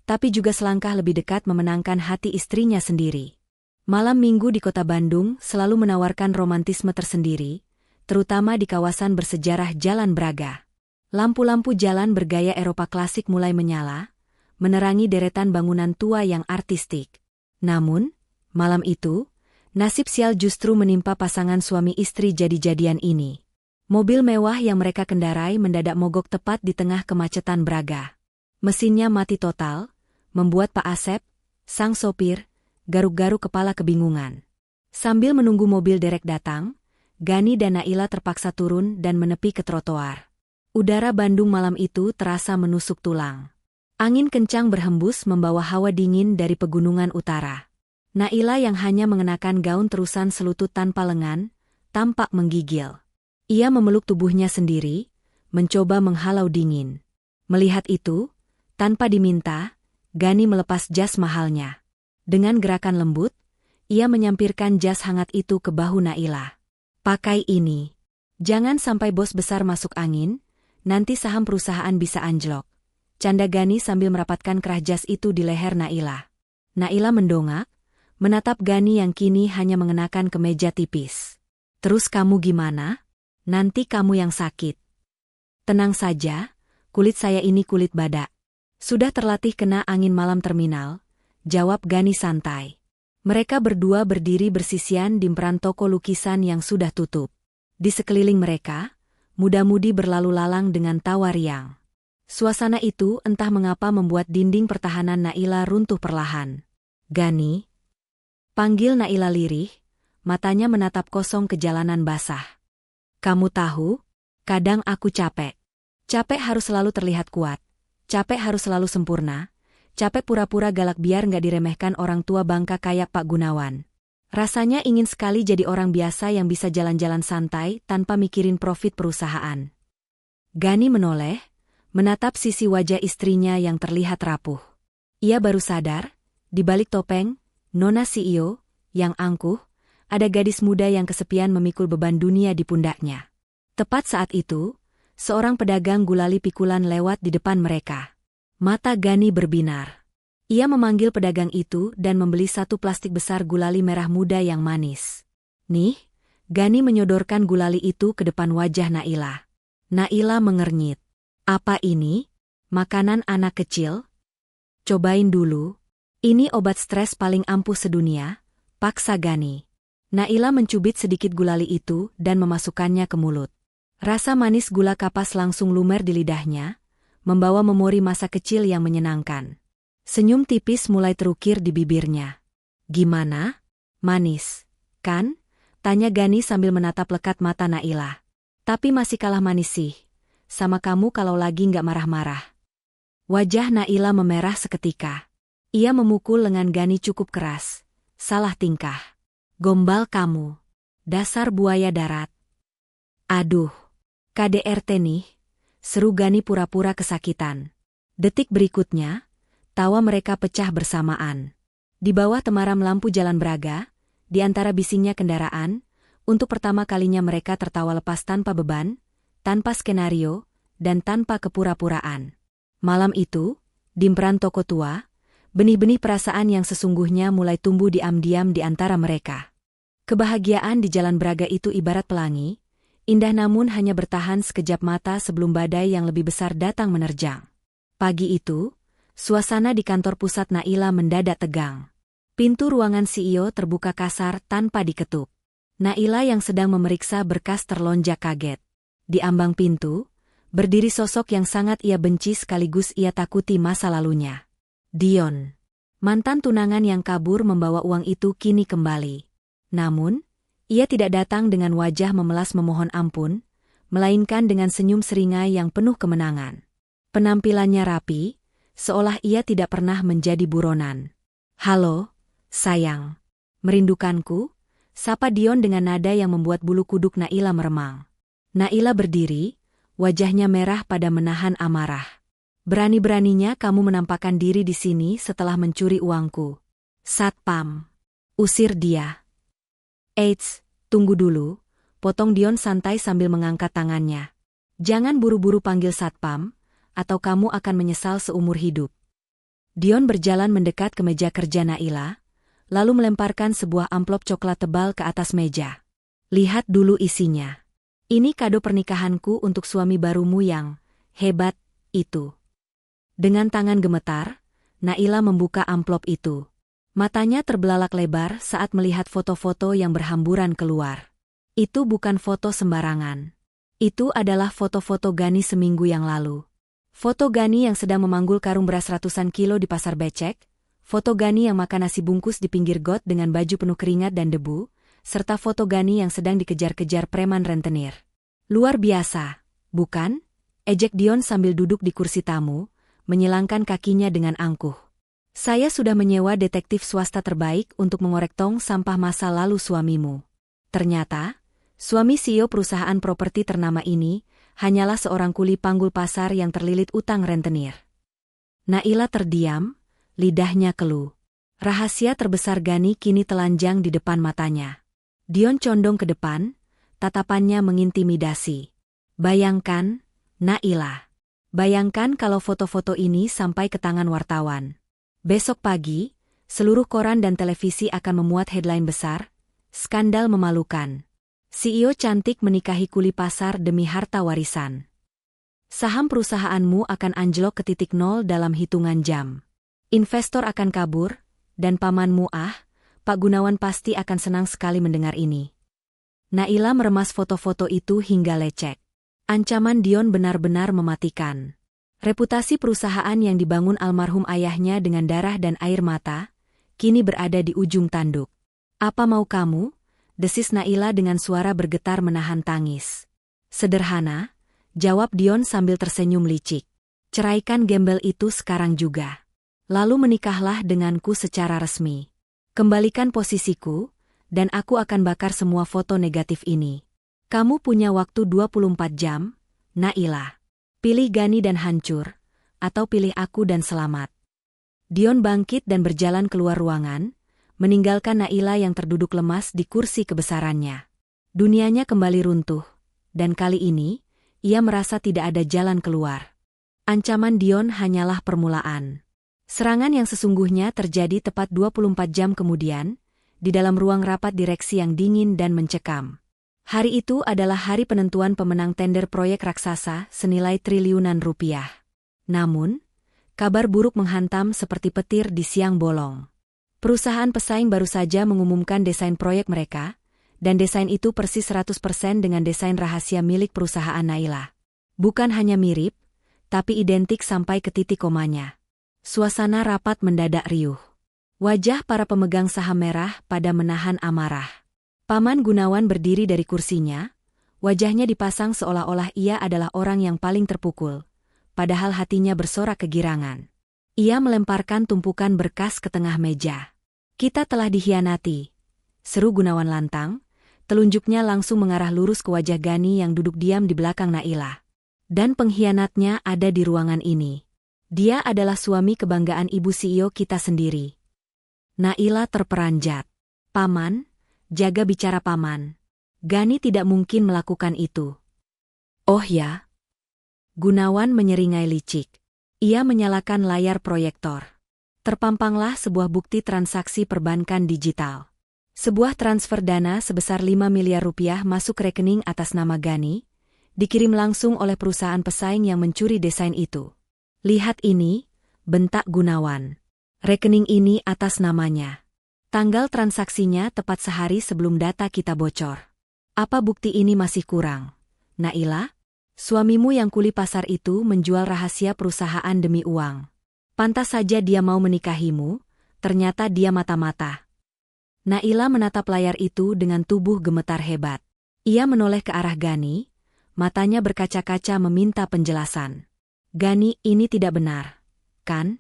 tapi juga selangkah lebih dekat memenangkan hati istrinya sendiri. Malam minggu di kota Bandung selalu menawarkan romantisme tersendiri, terutama di kawasan bersejarah Jalan Braga. Lampu-lampu jalan bergaya Eropa klasik mulai menyala, menerangi deretan bangunan tua yang artistik. Namun, malam itu, nasib sial justru menimpa pasangan suami istri jadi-jadian ini. Mobil mewah yang mereka kendarai mendadak mogok tepat di tengah kemacetan Braga. Mesinnya mati total, membuat Pak Asep, sang sopir, garuk-garuk kepala kebingungan. Sambil menunggu mobil derek datang, Gani dan Naila terpaksa turun dan menepi ke trotoar. Udara Bandung malam itu terasa menusuk tulang. Angin kencang berhembus membawa hawa dingin dari pegunungan utara. Naila yang hanya mengenakan gaun terusan selutut tanpa lengan, tampak menggigil. Ia memeluk tubuhnya sendiri, mencoba menghalau dingin. Melihat itu, tanpa diminta, Gani melepas jas mahalnya. Dengan gerakan lembut, ia menyampirkan jas hangat itu ke bahu Naila. Pakai ini. Jangan sampai bos besar masuk angin, nanti saham perusahaan bisa anjlok. Canda Gani sambil merapatkan kerah jas itu di leher Naila. Naila mendongak, menatap Gani yang kini hanya mengenakan kemeja tipis. Terus kamu gimana? Nanti kamu yang sakit. Tenang saja, kulit saya ini kulit badak. Sudah terlatih kena angin malam terminal, jawab Gani santai. Mereka berdua berdiri bersisian di emperan toko lukisan yang sudah tutup. Di sekeliling mereka, muda-mudi berlalu lalang dengan tawa riang. Suasana itu entah mengapa membuat dinding pertahanan Naila runtuh perlahan. "Gani?" panggil Naila lirih, matanya menatap kosong ke jalanan basah. "Kamu tahu, kadang aku capek. Capek harus selalu terlihat kuat. Capek harus selalu sempurna. Capek pura-pura galak biar nggak diremehkan orang tua bangka kayak Pak Gunawan. Rasanya ingin sekali jadi orang biasa yang bisa jalan-jalan santai tanpa mikirin profit perusahaan." Gani menoleh, menatap sisi wajah istrinya yang terlihat rapuh. Ia baru sadar, di balik topeng, Nona CEO, yang angkuh, ada gadis muda yang kesepian memikul beban dunia di pundaknya. Tepat saat itu, seorang pedagang gulali pikulan lewat di depan mereka. Mata Gani berbinar. Ia memanggil pedagang itu dan membeli satu plastik besar gulali merah muda yang manis. "Nih," Gani menyodorkan gulali itu ke depan wajah Naila. Naila mengernyit. "Apa ini? Makanan anak kecil? Cobain dulu. Ini obat stres paling ampuh sedunia," paksa Gani. Naila mencubit sedikit gulali itu dan memasukkannya ke mulut. Rasa manis gula kapas langsung lumer di lidahnya, membawa memori masa kecil yang menyenangkan. Senyum tipis mulai terukir di bibirnya. "Gimana? Manis, kan?" tanya Gani sambil menatap lekat mata Naila. "Tapi masih kalah manis sih. Sama kamu kalau lagi nggak marah-marah." Wajah Naila memerah seketika. Ia memukul lengan Gani cukup keras. "Salah tingkah. Gombal kamu. Dasar buaya darat." "Aduh, KDRT nih," seru Gani pura-pura kesakitan. Detik berikutnya, tawa mereka pecah bersamaan. Di bawah temaram lampu jalan Braga, di antara bisingnya kendaraan, untuk pertama kalinya mereka tertawa lepas tanpa beban, tanpa skenario, dan tanpa kepura-puraan. Malam itu, di emperan toko tua, benih-benih perasaan yang sesungguhnya mulai tumbuh diam-diam di antara mereka. Kebahagiaan di jalan Braga itu ibarat pelangi, indah namun hanya bertahan sekejap mata sebelum badai yang lebih besar datang menerjang. Pagi itu, suasana di kantor pusat Naila mendadak tegang. Pintu ruangan CEO terbuka kasar tanpa diketuk. Naila yang sedang memeriksa berkas terlonjak kaget. Di ambang pintu, berdiri sosok yang sangat ia benci sekaligus ia takuti masa lalunya. Dion. Mantan tunangan yang kabur membawa uang itu kini kembali. Namun, ia tidak datang dengan wajah memelas memohon ampun, melainkan dengan senyum seringai yang penuh kemenangan. Penampilannya rapi, seolah ia tidak pernah menjadi buronan. "Halo, sayang. Merindukanku?" sapa Dion dengan nada yang membuat bulu kuduk Naila meremang. Naila berdiri, wajahnya merah pada menahan amarah. "Berani-beraninya kamu menampakkan diri di sini setelah mencuri uangku. Satpam. Usir dia." "Eits, tunggu dulu," potong Dion santai sambil mengangkat tangannya. "Jangan buru-buru panggil satpam, atau kamu akan menyesal seumur hidup." Dion berjalan mendekat ke meja kerja Naila, lalu melemparkan sebuah amplop coklat tebal ke atas meja. "Lihat dulu isinya. Ini kado pernikahanku untuk suami barumu yang hebat itu." Dengan tangan gemetar, Naila membuka amplop itu. Matanya terbelalak lebar saat melihat foto-foto yang berhamburan keluar. Itu bukan foto sembarangan. Itu adalah foto-foto Gani seminggu yang lalu. Foto Gani yang sedang memanggul karung beras ratusan kilo di pasar becek, foto Gani yang makan nasi bungkus di pinggir got dengan baju penuh keringat dan debu, serta foto Gani yang sedang dikejar-kejar preman rentenir. "Luar biasa, bukan?" ejek Dion sambil duduk di kursi tamu, menyilangkan kakinya dengan angkuh. "Saya sudah menyewa detektif swasta terbaik untuk mengorek tong sampah masa lalu suamimu." Ternyata, suami CEO perusahaan properti ternama ini hanyalah seorang kuli panggul pasar yang terlilit utang rentenir. Naila terdiam, lidahnya keluh. Rahasia terbesar Gani kini telanjang di depan matanya. Dion condong ke depan, tatapannya mengintimidasi. "Bayangkan, Naila. Bayangkan kalau foto-foto ini sampai ke tangan wartawan. Besok pagi, seluruh koran dan televisi akan memuat headline besar, 'Skandal memalukan. CEO cantik menikahi kuli pasar demi harta warisan. Saham perusahaanmu akan anjlok ke titik nol dalam hitungan jam. Investor akan kabur, dan pamanmu Pak Gunawan pasti akan senang sekali mendengar ini." Naila meremas foto-foto itu hingga lecek. Ancaman Dion benar-benar mematikan. Reputasi perusahaan yang dibangun almarhum ayahnya dengan darah dan air mata, kini berada di ujung tanduk. "Apa mau kamu?" desis Naila dengan suara bergetar menahan tangis. "Sederhana," jawab Dion sambil tersenyum licik. "Ceraikan gembel itu sekarang juga. Lalu menikahlah denganku secara resmi. Kembalikan posisiku, dan aku akan bakar semua foto negatif ini. Kamu punya waktu 24 jam, Naila. Pilih Gani dan hancur, atau pilih aku dan selamat." Dion bangkit dan berjalan keluar ruangan, meninggalkan Naila yang terduduk lemas di kursi kebesarannya. Dunianya kembali runtuh, dan kali ini, ia merasa tidak ada jalan keluar. Ancaman Dion hanyalah permulaan. Serangan yang sesungguhnya terjadi tepat 24 jam kemudian, di dalam ruang rapat direksi yang dingin dan mencekam. Hari itu adalah hari penentuan pemenang tender proyek raksasa senilai triliunan rupiah. Namun, kabar buruk menghantam seperti petir di siang bolong. Perusahaan pesaing baru saja mengumumkan desain proyek mereka, dan desain itu persis 100% dengan desain rahasia milik perusahaan Naila. Bukan hanya mirip, tapi identik sampai ke titik komanya. Suasana rapat mendadak riuh. Wajah para pemegang saham merah pada menahan amarah. Paman Gunawan berdiri dari kursinya, wajahnya dipasang seolah-olah ia adalah orang yang paling terpukul, padahal hatinya bersorak kegirangan. Ia melemparkan tumpukan berkas ke tengah meja. "Kita telah dikhianati," seru Gunawan lantang, telunjuknya langsung mengarah lurus ke wajah Gani yang duduk diam di belakang Naila. "Dan pengkhianatnya ada di ruangan ini. Dia adalah suami kebanggaan ibu CEO kita sendiri." Naila terperanjat. "Paman, jaga bicara paman. Gani tidak mungkin melakukan itu." "Oh ya?" Gunawan menyeringai licik. Ia menyalakan layar proyektor. Terpampanglah sebuah bukti transaksi perbankan digital. Sebuah transfer dana sebesar 5 miliar rupiah masuk rekening atas nama Gani, dikirim langsung oleh perusahaan pesaing yang mencuri desain itu. "Lihat ini," bentak Gunawan. "Rekening ini atas namanya. Tanggal transaksinya tepat sehari sebelum data kita bocor. Apa bukti ini masih kurang? Naila? Suamimu yang kuli pasar itu menjual rahasia perusahaan demi uang. Pantas saja dia mau menikahimu, ternyata dia mata-mata." Naila menatap layar itu dengan tubuh gemetar hebat. Ia menoleh ke arah Gani, matanya berkaca-kaca meminta penjelasan. "Gani, ini tidak benar, kan?"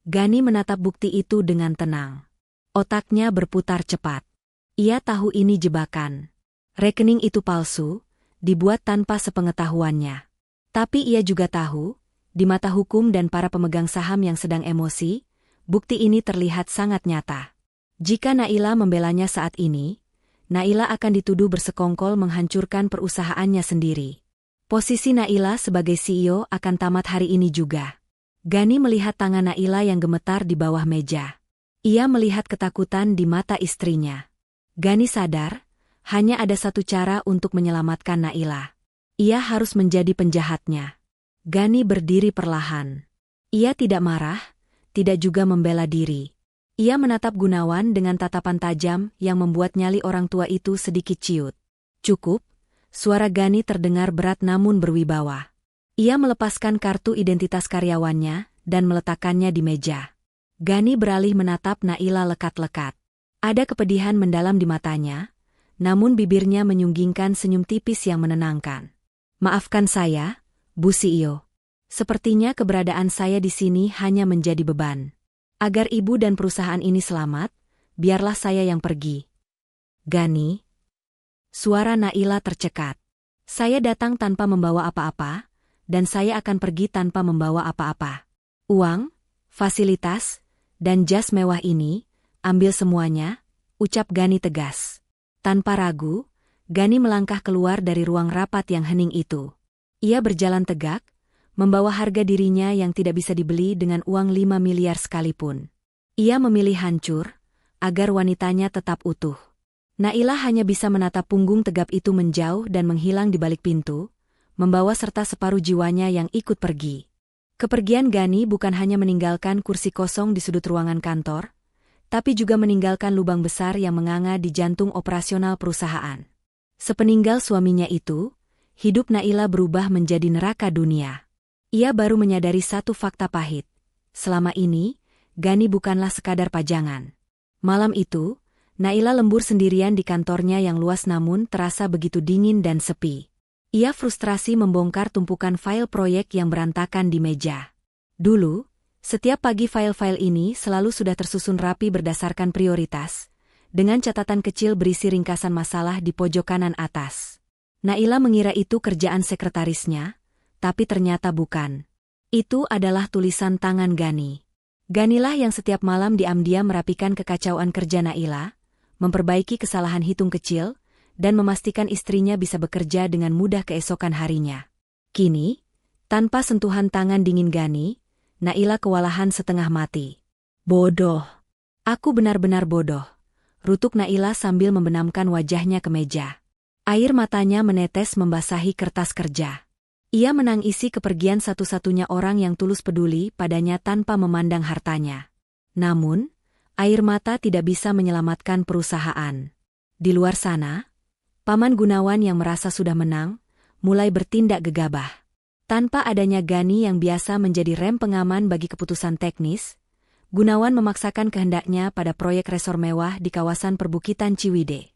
Gani menatap bukti itu dengan tenang. Otaknya berputar cepat. Ia tahu ini jebakan. Rekening itu palsu, dibuat tanpa sepengetahuannya. Tapi ia juga tahu, di mata hukum dan para pemegang saham yang sedang emosi, bukti ini terlihat sangat nyata. Jika Naila membelanya saat ini, Naila akan dituduh bersekongkol menghancurkan perusahaannya sendiri. Posisi Naila sebagai CEO akan tamat hari ini juga. Gani melihat tangan Naila yang gemetar di bawah meja. Ia melihat ketakutan di mata istrinya. Gani sadar, hanya ada satu cara untuk menyelamatkan Naila. Ia harus menjadi penjahatnya. Gani berdiri perlahan. Ia tidak marah, tidak juga membela diri. Ia menatap Gunawan dengan tatapan tajam yang membuat nyali orang tua itu sedikit ciut. "Cukup," suara Gani terdengar berat namun berwibawa. Ia melepaskan kartu identitas karyawannya dan meletakkannya di meja. Gani beralih menatap Naila lekat-lekat. Ada kepedihan mendalam di matanya, namun bibirnya menyunggingkan senyum tipis yang menenangkan. "Maafkan saya, Bu CEO. Sepertinya keberadaan saya di sini hanya menjadi beban. Agar ibu dan perusahaan ini selamat, biarlah saya yang pergi." "Gani?" Suara Naila tercekat. "Saya datang tanpa membawa apa-apa, dan saya akan pergi tanpa membawa apa-apa. Uang, fasilitas, dan jas mewah ini, ambil semuanya," ucap Gani tegas. Tanpa ragu, Gani melangkah keluar dari ruang rapat yang hening itu. Ia berjalan tegak, membawa harga dirinya yang tidak bisa dibeli dengan uang 5 miliar sekalipun. Ia memilih hancur, agar wanitanya tetap utuh. Naila hanya bisa menatap punggung tegap itu menjauh dan menghilang di balik pintu, membawa serta separuh jiwanya yang ikut pergi. Kepergian Gani bukan hanya meninggalkan kursi kosong di sudut ruangan kantor, tapi juga meninggalkan lubang besar yang menganga di jantung operasional perusahaan. Sepeninggal suaminya itu, hidup Naila berubah menjadi neraka dunia. Ia baru menyadari satu fakta pahit. Selama ini, Gani bukanlah sekadar pajangan. Malam itu, Naila lembur sendirian di kantornya yang luas namun terasa begitu dingin dan sepi. Ia frustrasi membongkar tumpukan file proyek yang berantakan di meja. Dulu, setiap pagi file-file ini selalu sudah tersusun rapi berdasarkan prioritas, dengan catatan kecil berisi ringkasan masalah di pojok kanan atas. Naila mengira itu kerjaan sekretarisnya, tapi ternyata bukan. Itu adalah tulisan tangan Gani. Ganilah yang setiap malam diam-diam merapikan kekacauan kerja Naila, memperbaiki kesalahan hitung kecil, dan memastikan istrinya bisa bekerja dengan mudah keesokan harinya. Kini, tanpa sentuhan tangan dingin Gani, Naila kewalahan setengah mati. Bodoh. Aku benar-benar bodoh. Rutuk Naila sambil membenamkan wajahnya ke meja. Air matanya menetes membasahi kertas kerja. Ia menangisi kepergian satu-satunya orang yang tulus peduli padanya tanpa memandang hartanya. Namun, air mata tidak bisa menyelamatkan perusahaan. Di luar sana, Paman Gunawan yang merasa sudah menang, mulai bertindak gegabah. Tanpa adanya Gani yang biasa menjadi rem pengaman bagi keputusan teknis, Gunawan memaksakan kehendaknya pada proyek resor mewah di kawasan perbukitan Ciwidey.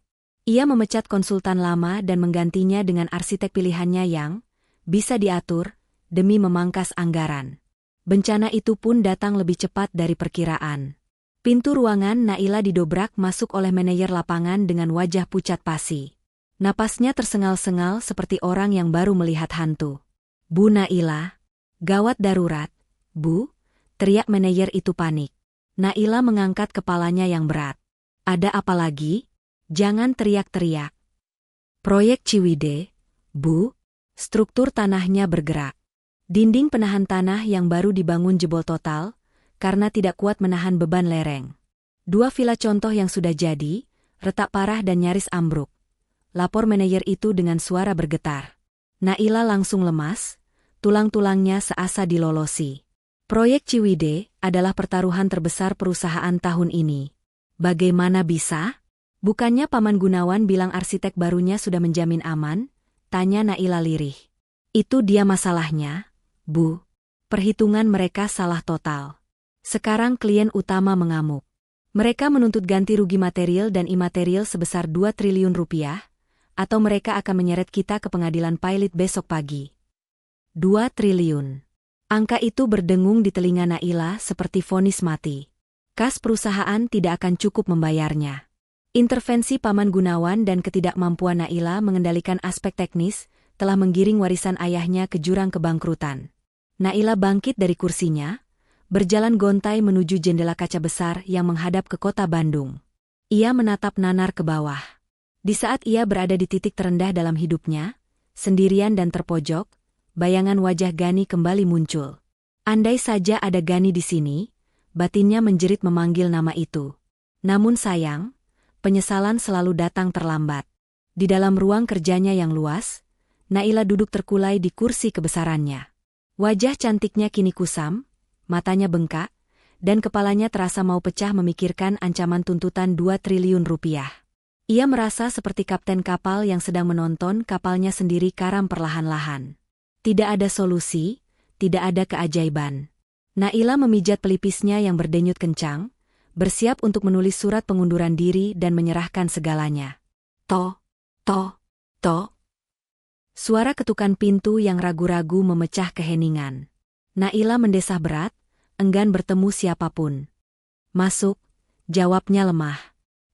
Ia memecat konsultan lama dan menggantinya dengan arsitek pilihannya yang bisa diatur demi memangkas anggaran. Bencana itu pun datang lebih cepat dari perkiraan. Pintu ruangan Naila didobrak masuk oleh manajer lapangan dengan wajah pucat pasi. Napasnya tersengal-sengal seperti orang yang baru melihat hantu. Bu Naila, gawat darurat, Bu, teriak manajer itu panik. Naila mengangkat kepalanya yang berat. Ada apa lagi? Jangan teriak-teriak. Proyek Ciwidey, Bu, struktur tanahnya bergerak. Dinding penahan tanah yang baru dibangun jebol total, karena tidak kuat menahan beban lereng. 2 villa contoh yang sudah jadi, retak parah dan nyaris ambruk. Lapor manajer itu dengan suara bergetar. Naila langsung lemas, tulang-tulangnya seasa dilolosi. Proyek Ciwidey adalah pertaruhan terbesar perusahaan tahun ini. Bagaimana bisa? Bukannya Paman Gunawan bilang arsitek barunya sudah menjamin aman? Tanya Naila lirih. Itu dia masalahnya, Bu. Perhitungan mereka salah total. Sekarang klien utama mengamuk. Mereka menuntut ganti rugi material dan imaterial sebesar 2 triliun rupiah, atau mereka akan menyeret kita ke pengadilan pilot besok pagi. 2 triliun. Angka itu berdengung di telinga Naila seperti vonis mati. Kas perusahaan tidak akan cukup membayarnya. Intervensi Paman Gunawan dan ketidakmampuan Naila mengendalikan aspek teknis telah menggiring warisan ayahnya ke jurang kebangkrutan. Naila bangkit dari kursinya, berjalan gontai menuju jendela kaca besar yang menghadap ke kota Bandung. Ia menatap nanar ke bawah. Di saat ia berada di titik terendah dalam hidupnya, sendirian dan terpojok, bayangan wajah Gani kembali muncul. Andai saja ada Gani di sini, batinnya menjerit memanggil nama itu. Namun sayang, penyesalan selalu datang terlambat. Di dalam ruang kerjanya yang luas, Naila duduk terkulai di kursi kebesarannya. Wajah cantiknya kini kusam, matanya bengkak, dan kepalanya terasa mau pecah memikirkan ancaman tuntutan 2 triliun rupiah. Ia merasa seperti kapten kapal yang sedang menonton kapalnya sendiri karam perlahan-lahan. Tidak ada solusi, tidak ada keajaiban. Naila memijat pelipisnya yang berdenyut kencang, bersiap untuk menulis surat pengunduran diri dan menyerahkan segalanya. To. Suara ketukan pintu yang ragu-ragu memecah keheningan. Naila mendesah berat, enggan bertemu siapapun. Masuk, jawabnya lemah.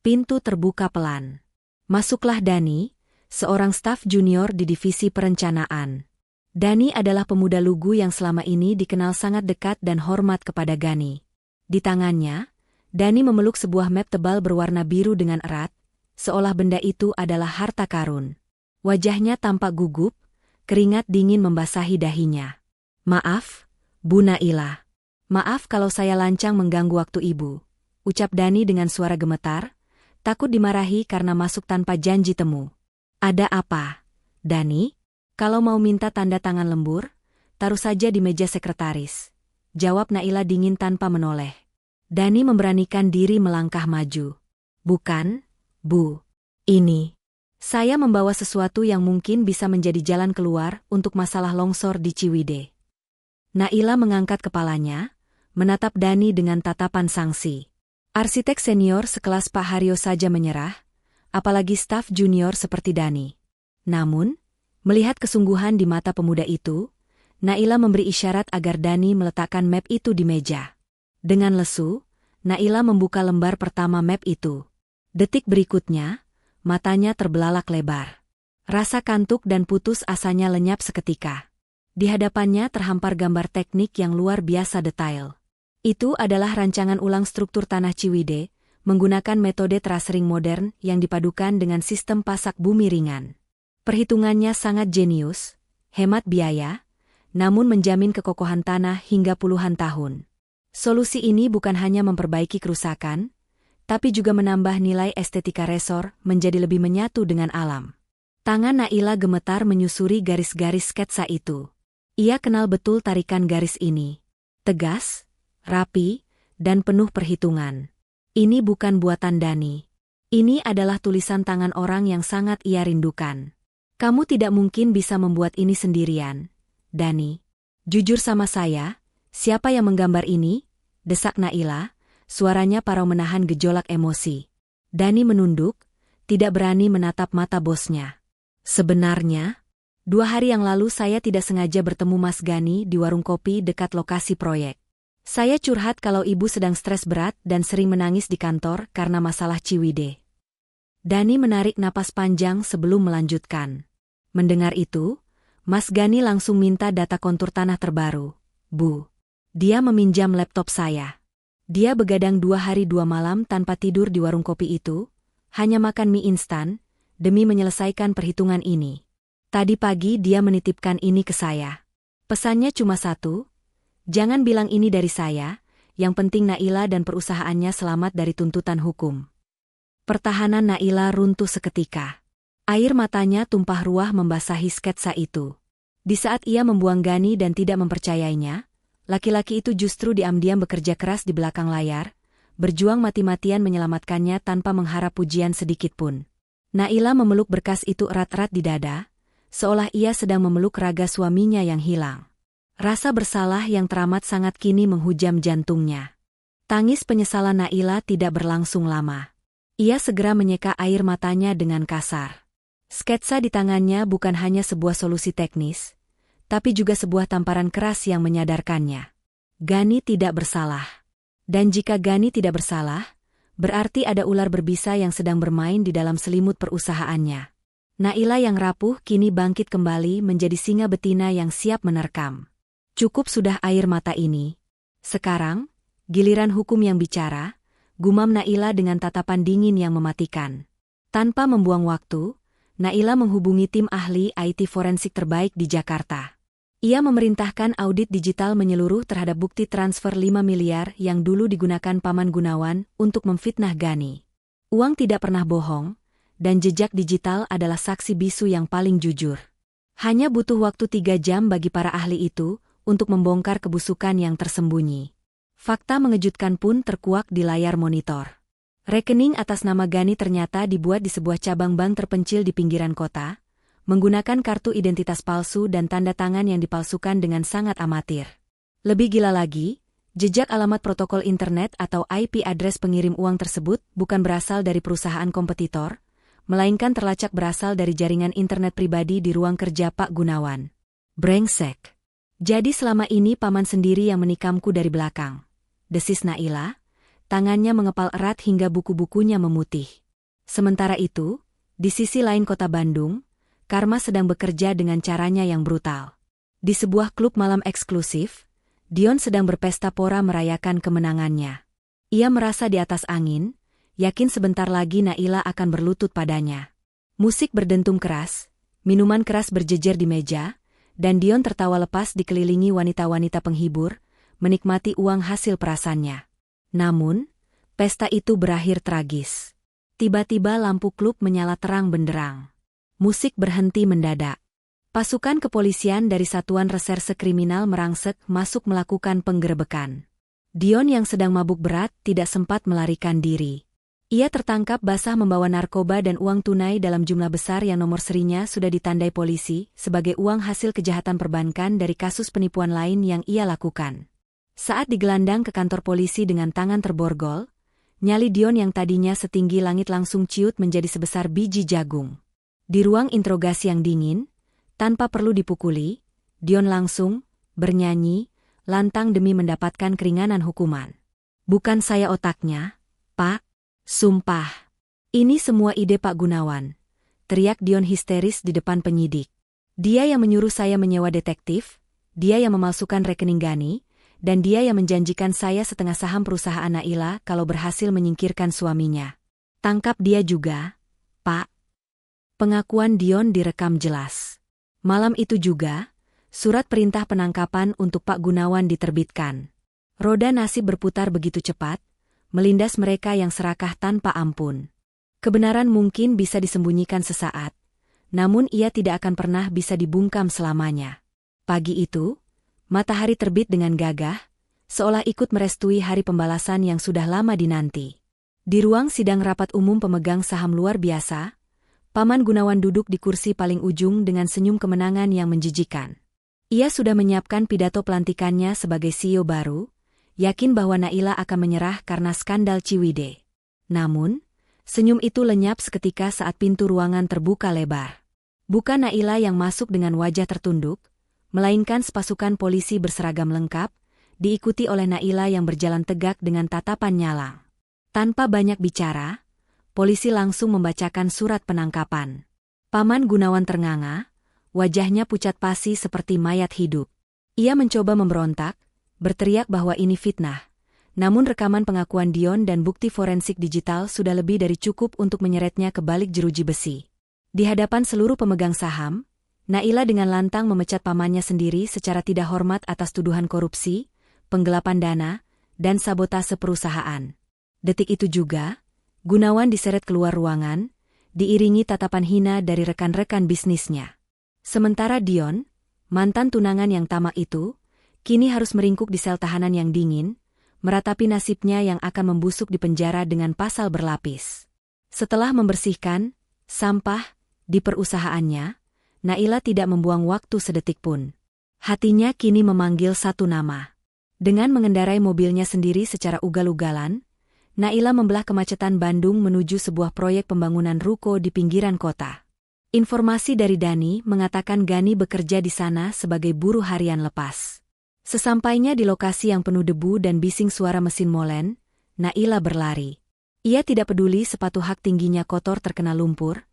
Pintu terbuka pelan. Masuklah Dani, seorang staf junior di divisi perencanaan. Dani adalah pemuda lugu yang selama ini dikenal sangat dekat dan hormat kepada Gani. Di tangannya, Dani memeluk sebuah map tebal berwarna biru dengan erat, seolah benda itu adalah harta karun. Wajahnya tampak gugup, keringat dingin membasahi dahinya. Maaf, Bu Naila. Maaf kalau saya lancang mengganggu waktu Ibu, ucap Dani dengan suara gemetar, takut dimarahi karena masuk tanpa janji temu. Ada apa, Dani? Kalau mau minta tanda tangan lembur, taruh saja di meja sekretaris. Jawab Naila dingin tanpa menoleh. Dani memberanikan diri melangkah maju. Bukan, Bu. Ini. Saya membawa sesuatu yang mungkin bisa menjadi jalan keluar untuk masalah longsor di Ciwidey. Naila mengangkat kepalanya, menatap Dani dengan tatapan sangsi. Arsitek senior sekelas Pak Haryo saja menyerah, apalagi staf junior seperti Dani. Namun, melihat kesungguhan di mata pemuda itu, Naila memberi isyarat agar Dani meletakkan map itu di meja. Dengan lesu, Naila membuka lembar pertama map itu. Detik berikutnya, matanya terbelalak lebar. Rasa kantuk dan putus asanya lenyap seketika. Di hadapannya terhampar gambar teknik yang luar biasa detail. Itu adalah rancangan ulang struktur tanah Ciwidey, menggunakan metode terasering modern yang dipadukan dengan sistem pasak bumi ringan. Perhitungannya sangat jenius, hemat biaya, namun menjamin kekokohan tanah hingga puluhan tahun. Solusi ini bukan hanya memperbaiki kerusakan, tapi juga menambah nilai estetika resor menjadi lebih menyatu dengan alam. Tangan Naila gemetar menyusuri garis-garis sketsa itu. Ia kenal betul tarikan garis ini. Tegas, rapi, dan penuh perhitungan. Ini bukan buatan Dani. Ini adalah tulisan tangan orang yang sangat ia rindukan. Kamu tidak mungkin bisa membuat ini sendirian, Dani. Jujur sama saya, siapa yang menggambar ini? Desak Naila, suaranya parau menahan gejolak emosi. Dani menunduk, tidak berani menatap mata bosnya. Sebenarnya, 2 hari yang lalu saya tidak sengaja bertemu Mas Gani di warung kopi dekat lokasi proyek. Saya curhat kalau ibu sedang stres berat dan sering menangis di kantor karena masalah Ciwidey. Dani menarik napas panjang sebelum melanjutkan. Mendengar itu, Mas Gani langsung minta data kontur tanah terbaru. Bu. Dia meminjam laptop saya. Dia begadang 2 hari 2 malam tanpa tidur di warung kopi itu, hanya makan mie instan, demi menyelesaikan perhitungan ini. Tadi pagi dia menitipkan ini ke saya. Pesannya cuma satu, jangan bilang ini dari saya, yang penting Naila dan perusahaannya selamat dari tuntutan hukum. Pertahanan Naila runtuh seketika. Air matanya tumpah ruah membasahi sketsa itu. Di saat ia membuang Gani dan tidak mempercayainya, laki-laki itu justru diam-diam bekerja keras di belakang layar, berjuang mati-matian menyelamatkannya tanpa mengharap pujian sedikitpun. Naila memeluk berkas itu erat-erat di dada, seolah ia sedang memeluk raga suaminya yang hilang. Rasa bersalah yang teramat sangat kini menghujam jantungnya. Tangis penyesalan Naila tidak berlangsung lama. Ia segera menyeka air matanya dengan kasar. Sketsa di tangannya bukan hanya sebuah solusi teknis, tapi juga sebuah tamparan keras yang menyadarkannya. Gani tidak bersalah. Dan jika Gani tidak bersalah, berarti ada ular berbisa yang sedang bermain di dalam selimut perusahaannya. Naila yang rapuh kini bangkit kembali menjadi singa betina yang siap menerkam. Cukup sudah air mata ini. Sekarang, giliran hukum yang bicara, gumam Naila dengan tatapan dingin yang mematikan. Tanpa membuang waktu, Naila menghubungi tim ahli IT forensik terbaik di Jakarta. Ia memerintahkan audit digital menyeluruh terhadap bukti transfer 5 miliar yang dulu digunakan Paman Gunawan untuk memfitnah Gani. Uang tidak pernah bohong, dan jejak digital adalah saksi bisu yang paling jujur. Hanya butuh waktu 3 jam bagi para ahli itu untuk membongkar kebusukan yang tersembunyi. Fakta mengejutkan pun terkuak di layar monitor. Rekening atas nama Gani ternyata dibuat di sebuah cabang bank terpencil di pinggiran kota, menggunakan kartu identitas palsu dan tanda tangan yang dipalsukan dengan sangat amatir. Lebih gila lagi, jejak alamat protokol internet atau IP address pengirim uang tersebut bukan berasal dari perusahaan kompetitor, melainkan terlacak berasal dari jaringan internet pribadi di ruang kerja Pak Gunawan. Brengsek. Jadi selama ini paman sendiri yang menikamku dari belakang. Desis Naila, tangannya mengepal erat hingga buku-bukunya memutih. Sementara itu, di sisi lain kota Bandung, Karma sedang bekerja dengan caranya yang brutal. Di sebuah klub malam eksklusif, Dion sedang berpesta pora merayakan kemenangannya. Ia merasa di atas angin, yakin sebentar lagi Naila akan berlutut padanya. Musik berdentum keras, minuman keras berjejer di meja, dan Dion tertawa lepas dikelilingi wanita-wanita penghibur, menikmati uang hasil perasannya. Namun, pesta itu berakhir tragis. Tiba-tiba lampu klub menyala terang benderang. Musik berhenti mendadak. Pasukan kepolisian dari Satuan Reserse Kriminal merangsek masuk melakukan penggerebekan. Dion yang sedang mabuk berat tidak sempat melarikan diri. Ia tertangkap basah membawa narkoba dan uang tunai dalam jumlah besar yang nomor serinya sudah ditandai polisi sebagai uang hasil kejahatan perbankan dari kasus penipuan lain yang ia lakukan. Saat digelandang ke kantor polisi dengan tangan terborgol, nyali Dion yang tadinya setinggi langit langsung ciut menjadi sebesar biji jagung. Di ruang interogasi yang dingin, tanpa perlu dipukuli, Dion langsung bernyanyi, lantang demi mendapatkan keringanan hukuman. "Bukan saya otaknya, Pak. Sumpah. Ini semua ide Pak Gunawan," teriak Dion histeris di depan penyidik. "Dia yang menyuruh saya menyewa detektif, dia yang memalsukan rekening Gani, dan dia yang menjanjikan saya setengah saham perusahaan Naila kalau berhasil menyingkirkan suaminya. Tangkap dia juga, Pak." Pengakuan Dion direkam jelas. Malam itu juga, surat perintah penangkapan untuk Pak Gunawan diterbitkan. Roda nasib berputar begitu cepat, melindas mereka yang serakah tanpa ampun. Kebenaran mungkin bisa disembunyikan sesaat, namun ia tidak akan pernah bisa dibungkam selamanya. Pagi itu, matahari terbit dengan gagah, seolah ikut merestui hari pembalasan yang sudah lama dinanti. Di ruang sidang rapat umum pemegang saham luar biasa, Paman Gunawan duduk di kursi paling ujung dengan senyum kemenangan yang menjijikan. Ia sudah menyiapkan pidato pelantikannya sebagai CEO baru, yakin bahwa Naila akan menyerah karena skandal Ciwidey. Namun, senyum itu lenyap seketika saat pintu ruangan terbuka lebar. Bukan Naila yang masuk dengan wajah tertunduk, melainkan sepasukan polisi berseragam lengkap, diikuti oleh Naila yang berjalan tegak dengan tatapan nyalang. Tanpa banyak bicara, polisi langsung membacakan surat penangkapan. Paman Gunawan ternganga, wajahnya pucat pasi seperti mayat hidup. Ia mencoba memberontak, berteriak bahwa ini fitnah. Namun rekaman pengakuan Dion dan bukti forensik digital sudah lebih dari cukup untuk menyeretnya ke balik jeruji besi. Di hadapan seluruh pemegang saham, Naila dengan lantang memecat pamannya sendiri secara tidak hormat atas tuduhan korupsi, penggelapan dana, dan sabotase perusahaan. Detik itu juga, Gunawan diseret keluar ruangan, diiringi tatapan hina dari rekan-rekan bisnisnya. Sementara Dion, mantan tunangan yang tamak itu, kini harus meringkuk di sel tahanan yang dingin, meratapi nasibnya yang akan membusuk di penjara dengan pasal berlapis. Setelah membersihkan sampah di perusahaannya, Naila tidak membuang waktu sedetik pun. Hatinya kini memanggil satu nama. Dengan mengendarai mobilnya sendiri secara ugal-ugalan, Naila membelah kemacetan Bandung menuju sebuah proyek pembangunan ruko di pinggiran kota. Informasi dari Dani mengatakan Gani bekerja di sana sebagai buruh harian lepas. Sesampainya di lokasi yang penuh debu dan bising suara mesin molen, Naila berlari. Ia tidak peduli sepatu hak tingginya kotor terkena lumpur,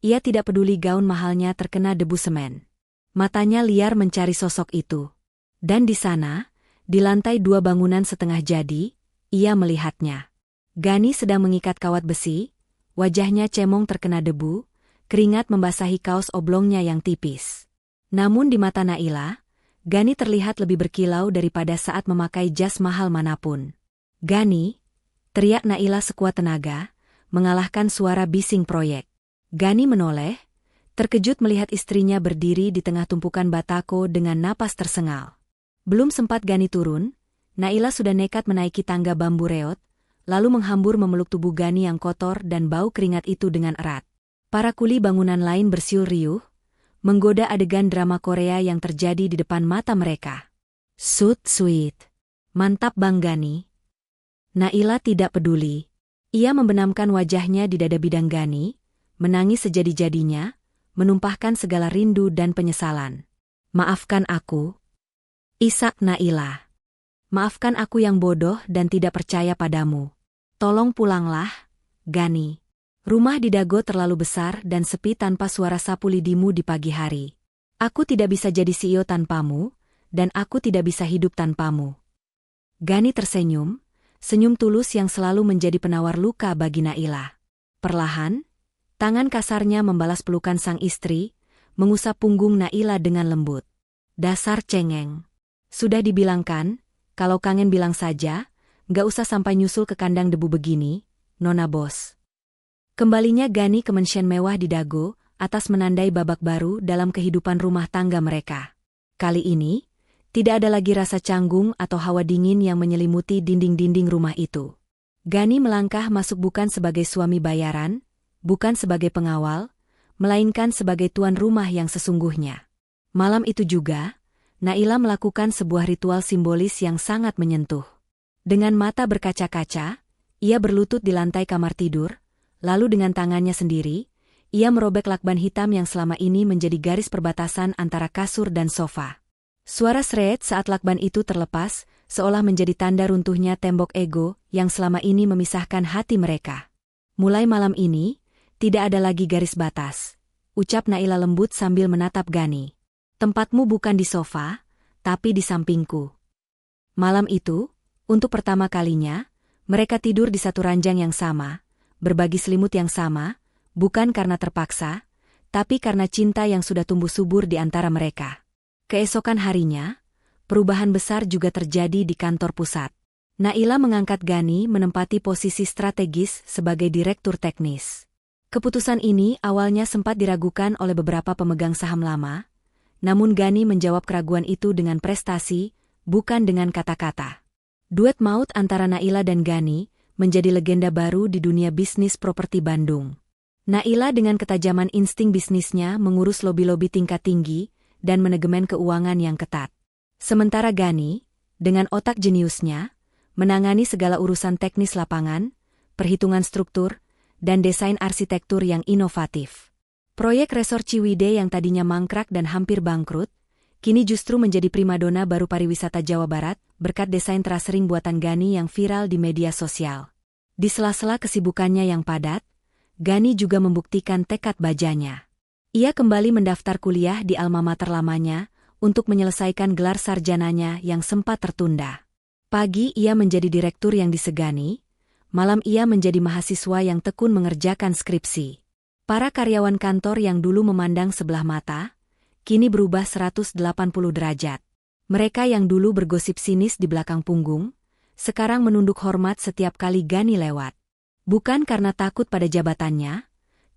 ia tidak peduli gaun mahalnya terkena debu semen. Matanya liar mencari sosok itu. Dan di sana, di lantai 2 bangunan setengah jadi, ia melihatnya. Gani sedang mengikat kawat besi, wajahnya cemong terkena debu, keringat membasahi kaos oblongnya yang tipis. Namun di mata Naila, Gani terlihat lebih berkilau daripada saat memakai jas mahal manapun. "Gani!" teriak Naila sekuat tenaga, mengalahkan suara bising proyek. Gani menoleh, terkejut melihat istrinya berdiri di tengah tumpukan batako dengan napas tersengal. Belum sempat Gani turun, Naila sudah nekat menaiki tangga bambu reot, lalu menghambur memeluk tubuh Gani yang kotor dan bau keringat itu dengan erat. Para kuli bangunan lain bersiul riuh, menggoda adegan drama Korea yang terjadi di depan mata mereka. Sweet. Mantap Bang Gani. Naila tidak peduli. Ia membenamkan wajahnya di dada bidang Gani, menangis sejadi-jadinya, menumpahkan segala rindu dan penyesalan. "Maafkan aku, isak Naila. Maafkan aku yang bodoh dan tidak percaya padamu. Tolong pulanglah, Gani. Rumah di Dago terlalu besar dan sepi tanpa suara sapu lidimu di pagi hari. Aku tidak bisa jadi CEO tanpamu, dan aku tidak bisa hidup tanpamu." Gani tersenyum, senyum tulus yang selalu menjadi penawar luka bagi Naila. Perlahan, tangan kasarnya membalas pelukan sang istri, mengusap punggung Naila dengan lembut. "Dasar cengeng. Sudah dibilangkan, kalau kangen bilang saja, nggak usah sampai nyusul ke kandang debu begini, Nona Bos." Kembalinya Gani ke mansion mewah di Dago, atas menandai babak baru dalam kehidupan rumah tangga mereka. Kali ini, tidak ada lagi rasa canggung atau hawa dingin yang menyelimuti dinding-dinding rumah itu. Gani melangkah masuk bukan sebagai suami bayaran, bukan sebagai pengawal, melainkan sebagai tuan rumah yang sesungguhnya. Malam itu juga, Naila melakukan sebuah ritual simbolis yang sangat menyentuh. Dengan mata berkaca-kaca, ia berlutut di lantai kamar tidur, lalu dengan tangannya sendiri, ia merobek lakban hitam yang selama ini menjadi garis perbatasan antara kasur dan sofa. Suara seret saat lakban itu terlepas, seolah menjadi tanda runtuhnya tembok ego yang selama ini memisahkan hati mereka. Mulai malam ini, tidak ada lagi garis batas, ucap Naila lembut sambil menatap Gani. Tempatmu bukan di sofa, tapi di sampingku. Malam itu, untuk pertama kalinya, mereka tidur di satu ranjang yang sama, berbagi selimut yang sama, bukan karena terpaksa, tapi karena cinta yang sudah tumbuh subur di antara mereka. Keesokan harinya, perubahan besar juga terjadi di kantor pusat. Naila mengangkat Gani menempati posisi strategis sebagai direktur teknis. Keputusan ini awalnya sempat diragukan oleh beberapa pemegang saham lama, namun Gani menjawab keraguan itu dengan prestasi, bukan dengan kata-kata. Duet maut antara Naila dan Gani menjadi legenda baru di dunia bisnis properti Bandung. Naila dengan ketajaman insting bisnisnya mengurus lobi-lobi tingkat tinggi dan manajemen keuangan yang ketat. Sementara Gani, dengan otak jeniusnya, menangani segala urusan teknis lapangan, perhitungan struktur, dan desain arsitektur yang inovatif. Proyek Resort Ciwidey yang tadinya mangkrak dan hampir bangkrut, kini justru menjadi primadona baru pariwisata Jawa Barat berkat desain terasering buatan Gani yang viral di media sosial. Di sela-sela kesibukannya yang padat, Gani juga membuktikan tekad bajanya. Ia kembali mendaftar kuliah di alma mater lamanya untuk menyelesaikan gelar sarjananya yang sempat tertunda. Pagi ia menjadi direktur yang disegani, malam ia menjadi mahasiswa yang tekun mengerjakan skripsi. Para karyawan kantor yang dulu memandang sebelah mata, kini berubah 180 derajat. Mereka yang dulu bergosip sinis di belakang punggung, sekarang menunduk hormat setiap kali Gani lewat. Bukan karena takut pada jabatannya,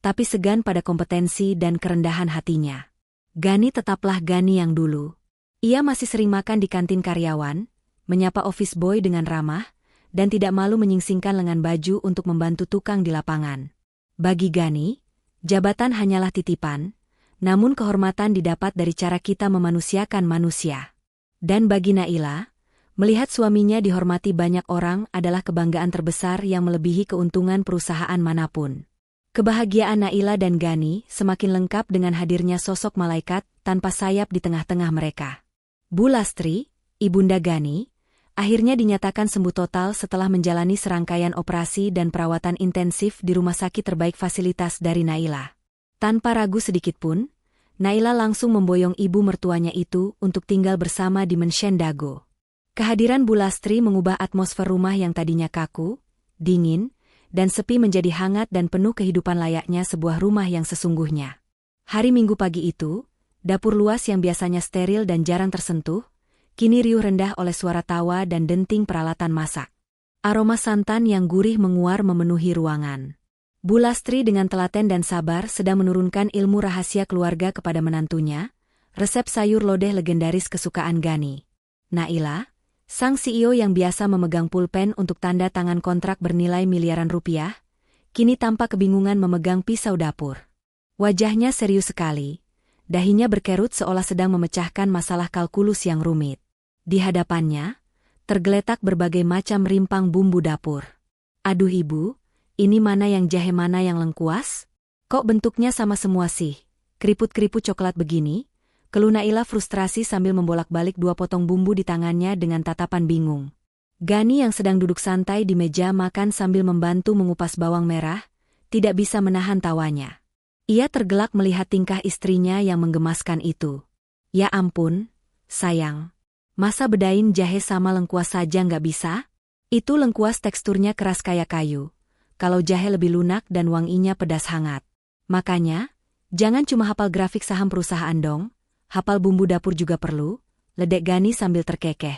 tapi segan pada kompetensi dan kerendahan hatinya. Gani tetaplah Gani yang dulu. Ia masih sering makan di kantin karyawan, menyapa office boy dengan ramah, dan tidak malu menyingsingkan lengan baju untuk membantu tukang di lapangan. Bagi Gani, jabatan hanyalah titipan, namun kehormatan didapat dari cara kita memanusiakan manusia. Dan bagi Naila, melihat suaminya dihormati banyak orang adalah kebanggaan terbesar yang melebihi keuntungan perusahaan manapun. Kebahagiaan Naila dan Gani semakin lengkap dengan hadirnya sosok malaikat tanpa sayap di tengah-tengah mereka. Bu Lastri, ibunda Gani, akhirnya dinyatakan sembuh total setelah menjalani serangkaian operasi dan perawatan intensif di rumah sakit terbaik fasilitas dari Naila. Tanpa ragu sedikitpun, Naila langsung memboyong ibu mertuanya itu untuk tinggal bersama di Menshen Dago. Kehadiran Bu Lastri mengubah atmosfer rumah yang tadinya kaku, dingin, dan sepi menjadi hangat dan penuh kehidupan layaknya sebuah rumah yang sesungguhnya. Hari Minggu pagi itu, dapur luas yang biasanya steril dan jarang tersentuh, kini riuh rendah oleh suara tawa dan denting peralatan masak. Aroma santan yang gurih menguar memenuhi ruangan. Bu Lastri dengan telaten dan sabar sedang menurunkan ilmu rahasia keluarga kepada menantunya, resep sayur lodeh legendaris kesukaan Gani. Naila, sang CEO yang biasa memegang pulpen untuk tanda tangan kontrak bernilai miliaran rupiah, kini tampak kebingungan memegang pisau dapur. Wajahnya serius sekali, dahinya berkerut seolah sedang memecahkan masalah kalkulus yang rumit. Di hadapannya, tergeletak berbagai macam rimpang bumbu dapur. Aduh ibu, ini mana yang jahe mana yang lengkuas? Kok bentuknya sama semua sih? Keriput-keriput coklat begini? Keluh Naila frustrasi sambil membolak-balik 2 potong bumbu di tangannya dengan tatapan bingung. Gani yang sedang duduk santai di meja makan sambil membantu mengupas bawang merah, tidak bisa menahan tawanya. Ia tergelak melihat tingkah istrinya yang menggemaskan itu. Ya ampun, sayang. Masa bedain jahe sama lengkuas saja nggak bisa? Itu lengkuas teksturnya keras kayak kayu. Kalau jahe lebih lunak dan wanginya pedas hangat. Makanya, jangan cuma hafal grafik saham perusahaan dong. Hafal bumbu dapur juga perlu, ledek Gani sambil terkekeh.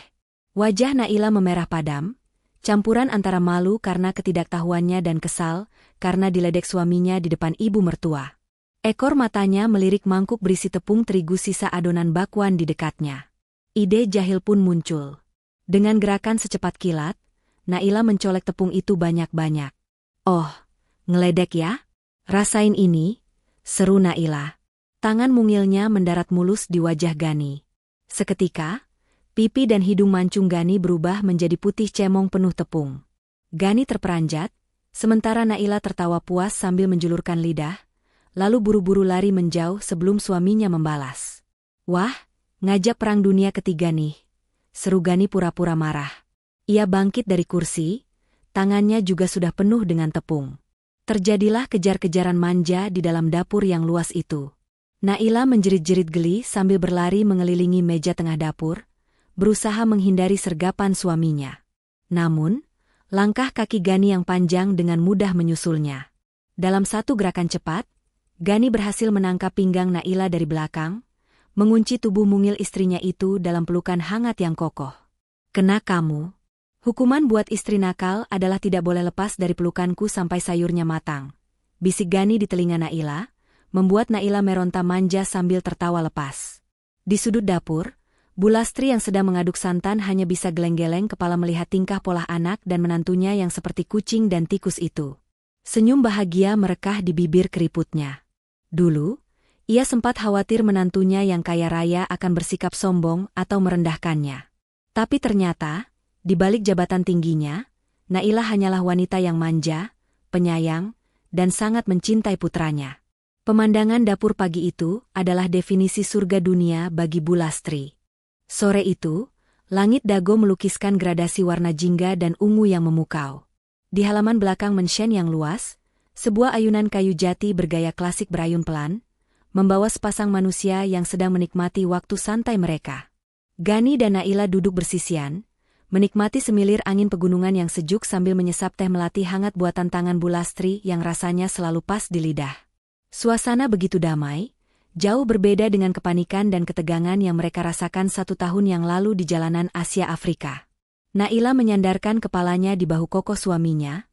Wajah Naila memerah padam, campuran antara malu karena ketidaktahuannya dan kesal karena diledek suaminya di depan ibu mertua. Ekor matanya melirik mangkuk berisi tepung terigu sisa adonan bakwan di dekatnya. Ide jahil pun muncul. Dengan gerakan secepat kilat, Naila mencolek tepung itu banyak-banyak. "Oh, ngeledek ya? Rasain ini," seru Naila. Tangan mungilnya mendarat mulus di wajah Gani. Seketika, pipi dan hidung mancung Gani berubah menjadi putih cemong penuh tepung. Gani terperanjat, sementara Naila tertawa puas sambil menjulurkan lidah, lalu buru-buru lari menjauh sebelum suaminya membalas. "Wah, ngajak perang dunia ketiga nih," seru Gani pura-pura marah. Ia bangkit dari kursi, tangannya juga sudah penuh dengan tepung. Terjadilah kejar-kejaran manja di dalam dapur yang luas itu. Naila menjerit-jerit geli sambil berlari mengelilingi meja tengah dapur, berusaha menghindari sergapan suaminya. Namun, langkah kaki Gani yang panjang dengan mudah menyusulnya. Dalam satu gerakan cepat, Gani berhasil menangkap pinggang Naila dari belakang, mengunci tubuh mungil istrinya itu dalam pelukan hangat yang kokoh. "Kena kamu. Hukuman buat istri nakal adalah tidak boleh lepas dari pelukanku sampai sayurnya matang," bisik Gani di telinga Naila, membuat Naila meronta manja sambil tertawa lepas. Di sudut dapur, Bu Lastri yang sedang mengaduk santan hanya bisa geleng-geleng kepala melihat tingkah pola anak dan menantunya yang seperti kucing dan tikus itu. Senyum bahagia merekah di bibir keriputnya. Dulu, ia sempat khawatir menantunya yang kaya raya akan bersikap sombong atau merendahkannya. Tapi ternyata, di balik jabatan tingginya, Naila hanyalah wanita yang manja, penyayang, dan sangat mencintai putranya. Pemandangan dapur pagi itu adalah definisi surga dunia bagi Bu Lastri. Sore itu, langit dago melukiskan gradasi warna jingga dan ungu yang memukau. Di halaman belakang mensyen yang luas, sebuah ayunan kayu jati bergaya klasik berayun pelan, membawa sepasang manusia yang sedang menikmati waktu santai mereka. Gani dan Naila duduk bersisian, menikmati semilir angin pegunungan yang sejuk sambil menyesap teh melati hangat buatan tangan Bu Lastri yang rasanya selalu pas di lidah. Suasana begitu damai, jauh berbeda dengan kepanikan dan ketegangan yang mereka rasakan 1 tahun yang lalu di jalanan Asia Afrika. Naila menyandarkan kepalanya di bahu kokoh suaminya,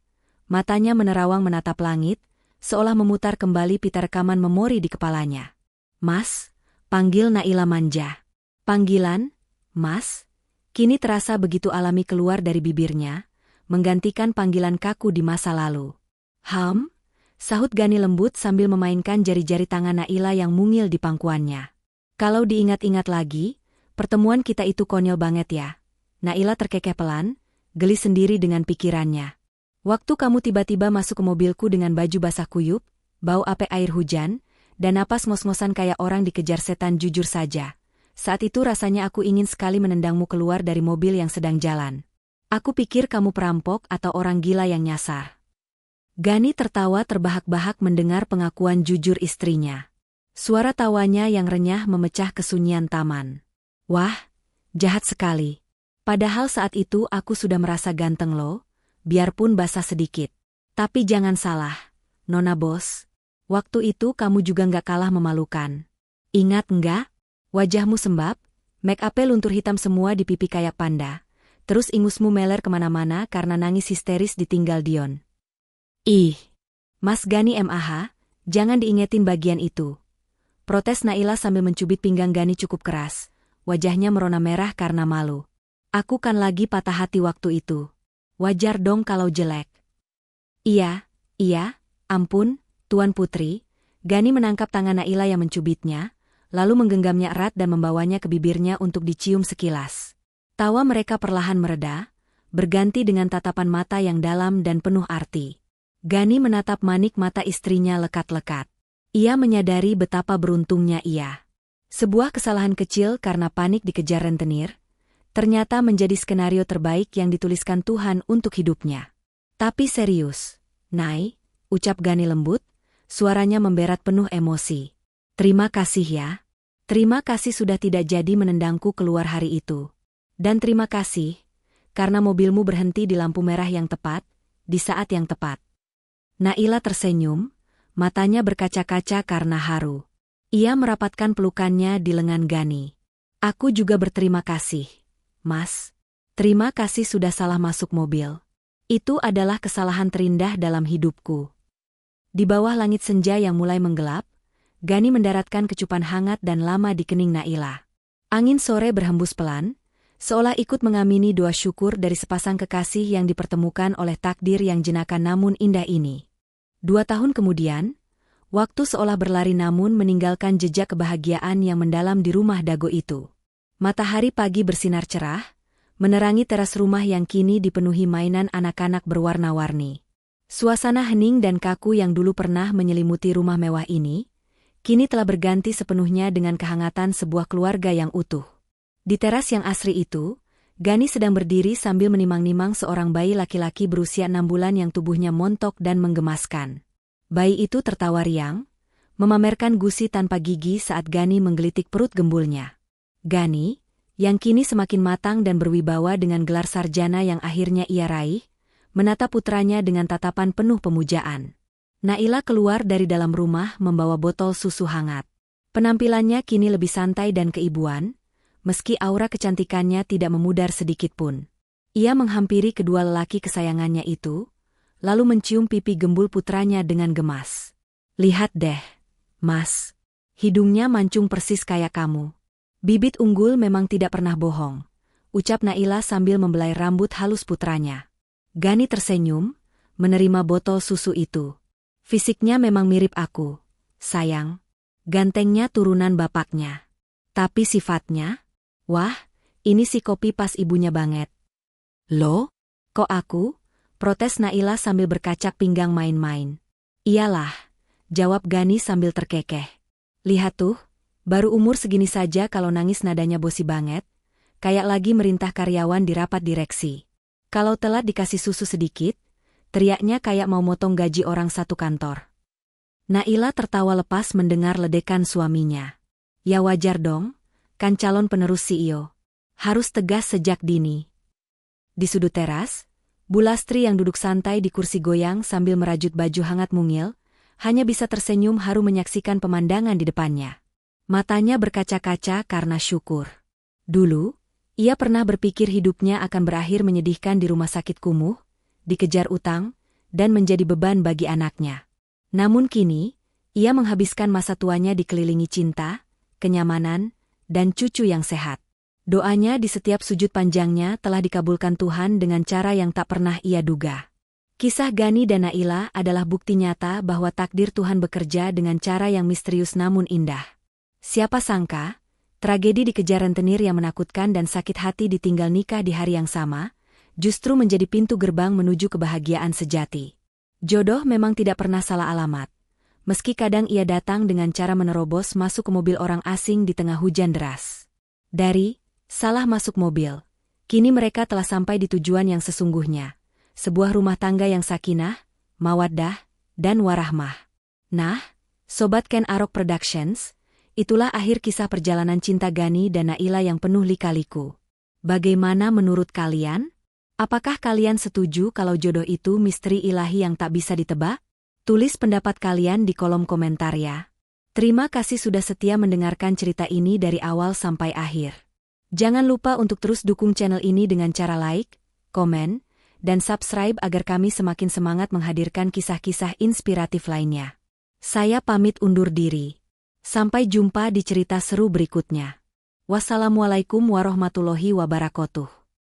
matanya menerawang menatap langit, seolah memutar kembali pita rekaman memori di kepalanya. "Mas," panggil Naila manja. Panggilan, "Mas," kini terasa begitu alami keluar dari bibirnya, menggantikan panggilan kaku di masa lalu. Sahut Gani lembut sambil memainkan jari-jari tangan Naila yang mungil di pangkuannya. "Kalau diingat-ingat lagi, pertemuan kita itu konyol banget ya." Naila terkekeh pelan, geli sendiri dengan pikirannya. "Waktu kamu tiba-tiba masuk ke mobilku dengan baju basah kuyup, bau apek air hujan, dan napas ngos-ngosan kayak orang dikejar setan, jujur saja. Saat itu rasanya aku ingin sekali menendangmu keluar dari mobil yang sedang jalan. Aku pikir kamu perampok atau orang gila yang nyasar." Gani tertawa terbahak-bahak mendengar pengakuan jujur istrinya. Suara tawanya yang renyah memecah kesunyian taman. "Wah, jahat sekali. Padahal saat itu aku sudah merasa ganteng loh, biarpun basah sedikit. Tapi jangan salah, Nona Bos. Waktu itu kamu juga nggak kalah memalukan. Ingat nggak? Wajahmu sembab, make-up-nya luntur hitam semua di pipi kayak panda. Terus ingusmu meler kemana-mana karena nangis histeris ditinggal Dion." "Ih, Mas Gani MAH, jangan diingetin bagian itu," protes Naila sambil mencubit pinggang Gani cukup keras. Wajahnya merona merah karena malu. "Aku kan lagi patah hati waktu itu. Wajar dong kalau jelek." Iya, ampun, Tuan Putri." Gani menangkap tangan Naila yang mencubitnya, lalu menggenggamnya erat dan membawanya ke bibirnya untuk dicium sekilas. Tawa mereka perlahan mereda, berganti dengan tatapan mata yang dalam dan penuh arti. Gani menatap manik mata istrinya lekat-lekat. Ia menyadari betapa beruntungnya ia. Sebuah kesalahan kecil karena panik dikejar rentenir, ternyata menjadi skenario terbaik yang dituliskan Tuhan untuk hidupnya. "Tapi serius, Nay," ucap Gani lembut, suaranya memberat penuh emosi. "Terima kasih ya. Terima kasih sudah tidak jadi menendangku keluar hari itu. Dan terima kasih, karena mobilmu berhenti di lampu merah yang tepat, di saat yang tepat." Naila tersenyum, matanya berkaca-kaca karena haru. Ia merapatkan pelukannya di lengan Gani. "Aku juga berterima kasih, Mas. Terima kasih sudah salah masuk mobil. Itu adalah kesalahan terindah dalam hidupku." Di bawah langit senja yang mulai menggelap, Gani mendaratkan kecupan hangat dan lama di kening Naila. Angin sore berhembus pelan, Seolah ikut mengamini doa syukur dari sepasang kekasih yang dipertemukan oleh takdir yang jenaka namun indah ini. 2 tahun kemudian, waktu seolah berlari namun meninggalkan jejak kebahagiaan yang mendalam di rumah Dago itu. Matahari pagi bersinar cerah, menerangi teras rumah yang kini dipenuhi mainan anak-anak berwarna-warni. Suasana hening dan kaku yang dulu pernah menyelimuti rumah mewah ini, kini telah berganti sepenuhnya dengan kehangatan sebuah keluarga yang utuh. Di teras yang asri itu, Gani sedang berdiri sambil menimang-nimang seorang bayi laki-laki berusia 6 bulan yang tubuhnya montok dan menggemaskan. Bayi itu tertawa riang, memamerkan gusi tanpa gigi saat Gani menggelitik perut gembulnya. Gani, yang kini semakin matang dan berwibawa dengan gelar sarjana yang akhirnya ia raih, menatap putranya dengan tatapan penuh pemujaan. Naila keluar dari dalam rumah membawa botol susu hangat. Penampilannya kini lebih santai dan keibuan, meski aura kecantikannya tidak memudar sedikitpun. Ia menghampiri kedua lelaki kesayangannya itu, lalu mencium pipi gembul putranya dengan gemas. "Lihat deh, Mas. Hidungnya mancung persis kayak kamu." "Bibit unggul memang tidak pernah bohong," ucap Naila sambil membelai rambut halus putranya. Gani tersenyum, menerima botol susu itu. "Fisiknya memang mirip aku, sayang. Gantengnya turunan bapaknya. Tapi sifatnya? Wah, ini si kopi pas ibunya banget." "Loh? Kok aku?" protes Naila sambil berkacak pinggang main-main. "Iyalah," jawab Gani sambil terkekeh. "Lihat tuh, baru umur segini saja kalau nangis nadanya bosi banget, kayak lagi merintah karyawan di rapat direksi. Kalau telat dikasih susu sedikit, teriaknya kayak mau motong gaji orang satu kantor." Naila tertawa lepas mendengar ledekan suaminya. "Ya wajar dong, kan calon penerus CEO. Harus tegas sejak dini." Di sudut teras, Bu Lastri yang duduk santai di kursi goyang sambil merajut baju hangat mungil, hanya bisa tersenyum haru menyaksikan pemandangan di depannya. Matanya berkaca-kaca karena syukur. Dulu, ia pernah berpikir hidupnya akan berakhir menyedihkan di rumah sakit kumuh, dikejar utang, dan menjadi beban bagi anaknya. Namun kini, ia menghabiskan masa tuanya dikelilingi cinta, kenyamanan, dan cucu yang sehat. Doanya di setiap sujud panjangnya telah dikabulkan Tuhan dengan cara yang tak pernah ia duga. Kisah Gani dan Naila adalah bukti nyata bahwa takdir Tuhan bekerja dengan cara yang misterius namun indah. Siapa sangka, tragedi dikejar rentenir yang menakutkan dan sakit hati ditinggal nikah di hari yang sama, justru menjadi pintu gerbang menuju kebahagiaan sejati. Jodoh memang tidak pernah salah alamat. Meski kadang ia datang dengan cara menerobos masuk ke mobil orang asing di tengah hujan deras. Dari salah masuk mobil, kini mereka telah sampai di tujuan yang sesungguhnya. Sebuah rumah tangga yang sakinah, mawaddah, dan warahmah. Nah, Sobat Ken Arok Productions, itulah akhir kisah perjalanan cinta Gani dan Naila yang penuh lika-liku. Bagaimana menurut kalian? Apakah kalian setuju kalau jodoh itu misteri ilahi yang tak bisa ditebak? Tulis pendapat kalian di kolom komentar ya. Terima kasih sudah setia mendengarkan cerita ini dari awal sampai akhir. Jangan lupa untuk terus dukung channel ini dengan cara like, komen, dan subscribe agar kami semakin semangat menghadirkan kisah-kisah inspiratif lainnya. Saya pamit undur diri. Sampai jumpa di cerita seru berikutnya. Wassalamualaikum warahmatullahi wabarakatuh.